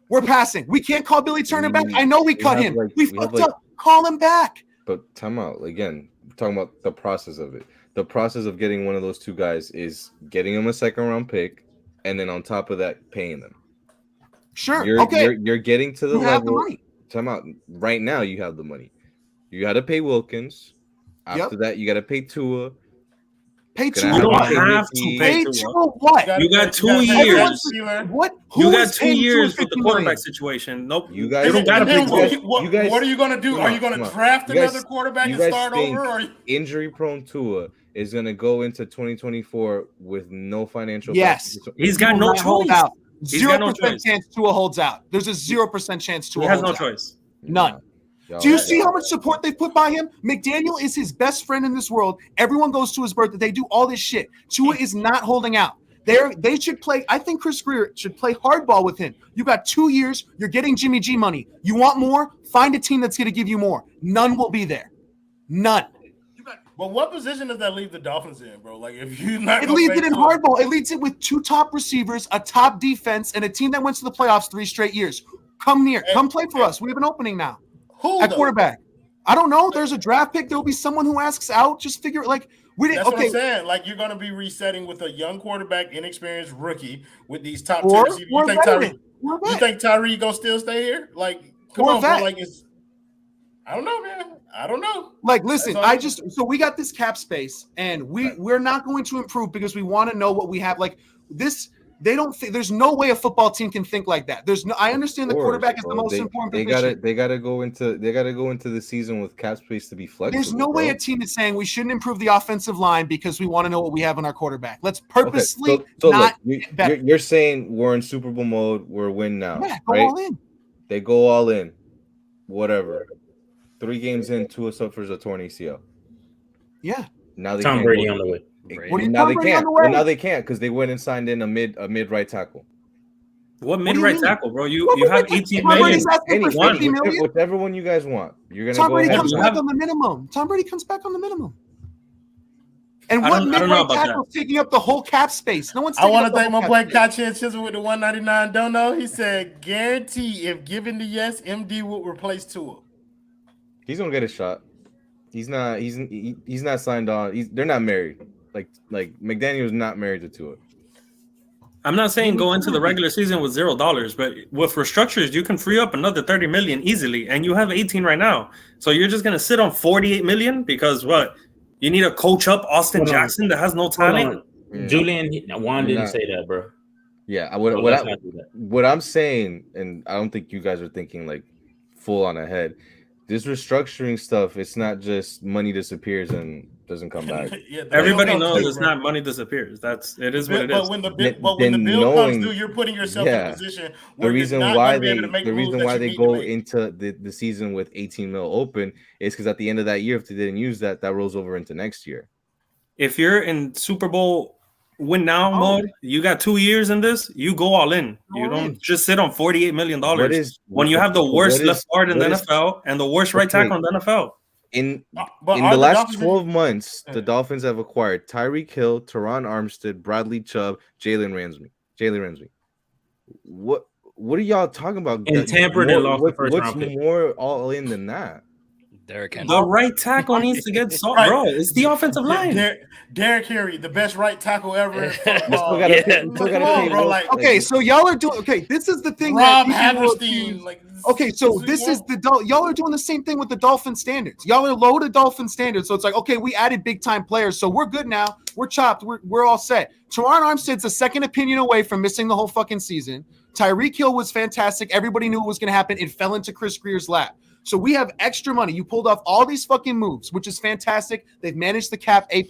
We're passing. We can't call Billy Turner back. I know we cut him. We fucked up. Call him back. But time out. Again, we're talking about the process of it. The process of getting one of those two guys is getting them a second-round pick, and then on top of that, paying them. Sure. You're getting to the level. Have the money. Time out. Right now, you have the money. You got to pay Wilkins. After that, you got to pay Tua. Pay Tua. You don't have to pay Tua. What? You got 2 years. What? You got 2 years with the quarterback situation. Nope. You guys don't got to pay Tua. What are you going to do? Are you going to draft another quarterback and start over? Injury-prone Tua is going to go into 2024 with no financial. Yes. He's got no choice. 0% chance Tua holds out. There's a 0% chance Tua holds out. He has no choice. None. Do you see how much support they put by him? McDaniel is his best friend in this world. Everyone goes to his birthday. They do all this shit. Tua is not holding out. They should play. I think Chris Greer should play hardball with him. You got 2 years. You're getting Jimmy G money. You want more? Find a team that's going to give you more. None will be there. None. But what position does that leave the Dolphins in, bro? Like, if you're not, it leads it in hardball. It leads it with 2 top receivers, a top defense, and a team that went to the playoffs 3 straight years. Come near. Come play for us. We have an opening now. Who at quarterback? I don't know. There's a draft pick. There'll be someone who asks out. Just figure it. Like we didn't. That's what I'm saying. Like you're going to be resetting with a young quarterback, inexperienced rookie with these top 10 receivers. You think Tyreek gonna still stay here? Like, come on, bro. Like it's. I don't know, man. I don't know. Like, listen, so we got this cap space, and we're not going to improve because we want to know what we have. Like this. They don't think there's no way a football team can think like that. I understand the quarterback is the most important position. They gotta go into the season with cap space to be flexible. There's no way a team is saying we shouldn't improve the offensive line because we want to know what we have in our quarterback. Let's purposely not get better. You're saying we're in Super Bowl mode, we're win now. Yeah, go right? all in. They go all in. Whatever. 3 games in, Tua suffers a torn ACL. Yeah. Now they Tom Brady on the way. Now they can't. Well, now they can't because they went and signed in a mid right tackle. What mid right tackle, bro? You have 18 million. Whichever one you guys want. You're gonna Tom go Brady ahead. comes back on the minimum. Tom Brady comes back on the minimum. And what mid right tackle is taking up the whole cap space? No one's. I want to thank my boy Kachi Chisel with the 199. Don't know. He said, guarantee if given the yes, MD will replace Tua. He's gonna get a shot. He's not signed on. They're not married. Like McDaniel's not married to Tua. I'm not saying go into the regular season with $0, but with restructures, you can free up another 30 million easily, and you have 18 right now. So you're just gonna sit on 48 million because what? You need a coach up Austin Jackson that has no talent. Julian Juan didn't say that, bro. Yeah, what I'm saying, and I don't think you guys are thinking like full on ahead. This restructuring stuff, it's not just money disappears and doesn't come back. Everybody knows it's not money disappears. It is what it is. But when the bill comes through, you're putting yourself in a position where the reason why they go into the season with 18 mil open is because at the end of that year, if they didn't use that rolls over into next year. If you're in Super Bowl win now mode. You got 2 years in this. You go all in. You don't just sit on $48 million when you have the worst left guard in the NFL and the worst right tackle in the NFL. In But the are last Dolphins 12 months, the Dolphins have acquired Tyreek Hill, Teron Armstead, Bradley Chubb, Jalen Ramsey. What are y'all talking about? And tampered and lost the first what's round pick. more all in than that? Derrick Henry. The right tackle needs to get solved, bro. It's the offensive line. Derrick Henry, the best right tackle ever in football. Okay, so y'all are doing this is the thing. Rob that Haverstein, y'all are doing the same thing with the Dolphin standards. Y'all are low to Dolphin standards. So it's like, okay, we added big time players, so we're good now. We're chopped. We're all set. Teron Armstead's a second opinion away from missing the whole fucking season. Tyreek Hill was fantastic. Everybody knew it was going to happen. It fell into Chris Greer's lap. So we have extra money. You pulled off all these fucking moves, which is fantastic. They've managed the cap A+.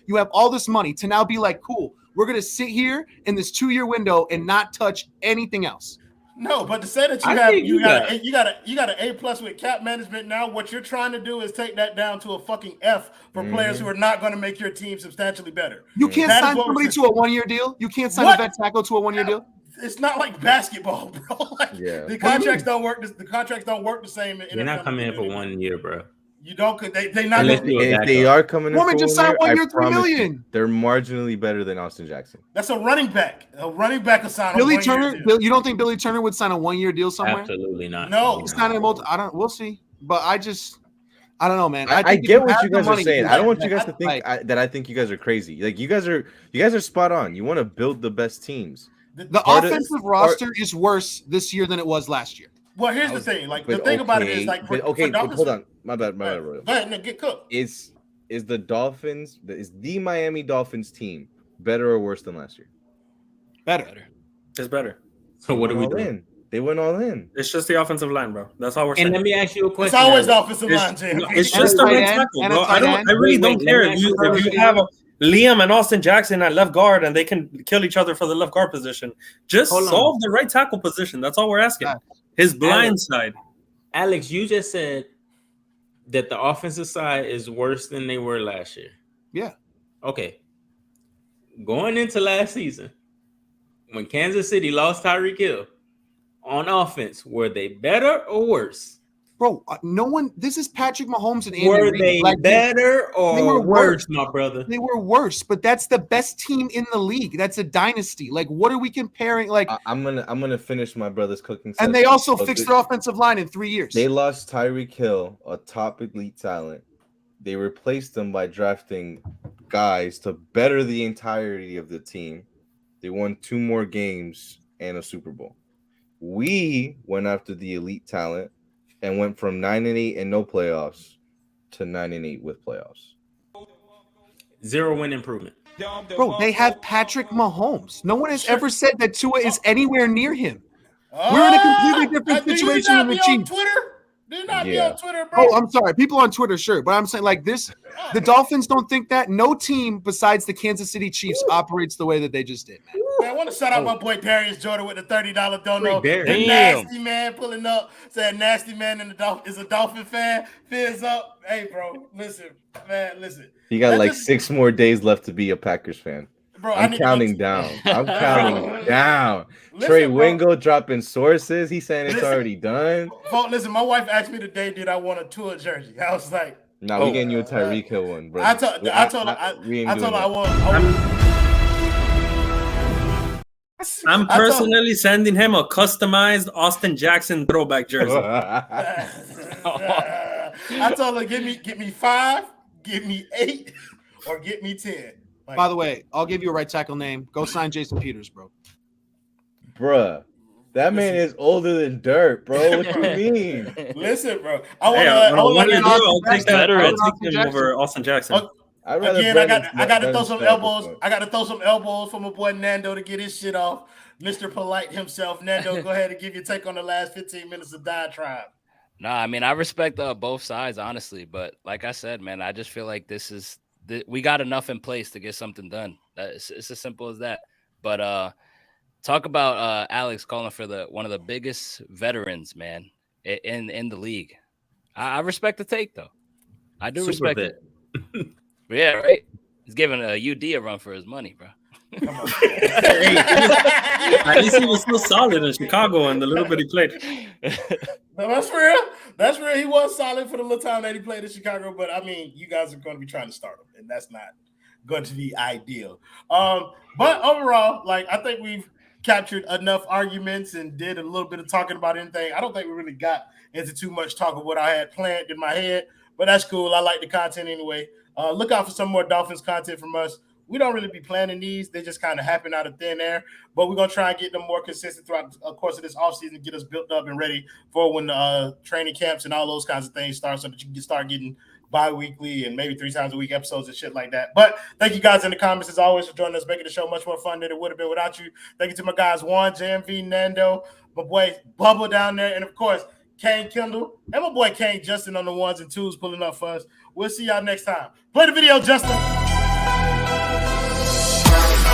You have all this money to now be like, cool, we're going to sit here in this 2-year window and not touch anything else. No, but to say that you got an A+ with cap management now, what you're trying to do is take that down to a fucking F for players who are not going to make your team substantially better. You can't sign somebody to a 1-year deal. You can't sign a vet tackle to a 1-year deal. It's not like basketball, bro. The contracts don't work. The contracts don't work the same. They're not coming in for 1 year, bro. You don't. They not. If they are coming in, woman just signed 1 year, $3 million. They're marginally better than Austin Jackson. That's a running back. A running back will sign. Billy Turner. You don't think Billy Turner would sign a 1-year deal somewhere? Absolutely not. No, he's signing I don't. We'll see. But I don't know, man. I get what you guys are saying. I don't want you guys to think that I think you guys are crazy. Like you guys are spot on. You want to build the best teams. The offensive roster is worse this year than it was last year. Well, here's the thing. Like the thing about it is like, hold on. My bad. Go ahead, get cooked. Is the Dolphins? Is the Miami Dolphins team better or worse than last year? Better. It's better. So what are we doing? They went all in. It's just the offensive line, bro. That's all we're saying. And let me ask you a question. It's always the offensive line, Jim. It's just a right tackle, bro. I really don't care if you have Liam and Austin Jackson at left guard and they can kill each other for the left guard position. Just solve the right tackle position. That's all we're asking. His blind side. Alex, you just said that the offensive side is worse than they were last year. Yeah. Okay. Going into last season, when Kansas City lost Tyreek Hill on offense, were they better or worse? Bro, no one. This is Patrick Mahomes and Andy Were Reid. they better or they were worse, my brother? They were worse, but that's the best team in the league. That's a dynasty. Like, what are we comparing? Like, I'm gonna finish my brother's cooking. And they also fixed their offensive line in 3 years. They lost Tyreek Hill, a top elite talent. They replaced them by drafting guys to better the entirety of the team. They won 2 more games and a Super Bowl. We went after the elite talent and went from 9-8 and no playoffs to 9-8 with playoffs. 0 win improvement. Bro, they have Patrick Mahomes. No one has ever said that Tua is anywhere near him. We're in a completely different situation than the Chiefs. Do you not be on Twitter, bro? Oh, I'm sorry. People on Twitter, sure. But I'm saying like this, the Dolphins don't think that. No team besides the Kansas City Chiefs operates the way that they just did, man. Man, I want to shout out my boy Darius Jordan with the $30 dono. The nasty man pulling up, saying nasty man in the is a Dolphin fan. Fins up. Hey, bro, listen. He got like 6 more days left to be a Packers fan. Bro, I'm counting down. Trey Wingo dropping sources. He's saying it's already done. Listen, my wife asked me today, did I want a Tua jersey? I was like, "No, we getting you a Tyreek Hill one, bro." I told her I want. I'm personally sending him a customized Austin Jackson throwback jersey. I told her, get me 5, get me 8, or get me 10. Like, by the way, I'll give you a right tackle name. Go sign Jason Peters, bro. Bruh, that man is older than dirt, bro. What you mean? Listen, bro. I'll take him over Austin Jackson. Again, I got to throw some elbows. I got to throw some elbows for my boy Nando to get his shit off. Mr. Polite himself. Nando, go ahead and give your take on the last 15 minutes of diatribe. No, I mean, I respect both sides, honestly. But like I said, man, I just feel like we got enough in place to get something done. It's as simple as that. But talk about Alex calling for one of the biggest veterans, man, in the league. I respect the take, though. I do respect it. Yeah, right. He's giving a UD a run for his money, bro. Come on. At least he was still solid in Chicago and the little bit he played. No, that's real. That's real. He was solid for the little time that he played in Chicago, but I mean, you guys are going to be trying to start him, and that's not going to be ideal. But overall, like I think we've captured enough arguments and did a little bit of talking about anything. I don't think we really got into too much talk of what I had planned in my head, but that's cool. I like the content anyway. Look out for some more Dolphins content from us. We don't really be planning these. They just kind of happen out of thin air, but we're going to try and get them more consistent throughout the course of this offseason, get us built up and ready for when training camps and all those kinds of things start so that you can start getting bi-weekly and maybe 3 times a week episodes and shit like that. But thank you guys in the comments as always for joining us, making the show much more fun than it would have been without you. Thank you to my guys Juan, JMV, Nando, my boy Bubba down there, and of course Kane Kendall and my boy Kane Justin on the 1s and 2s pulling up for us. We'll see y'all next time. Play the video, Justin.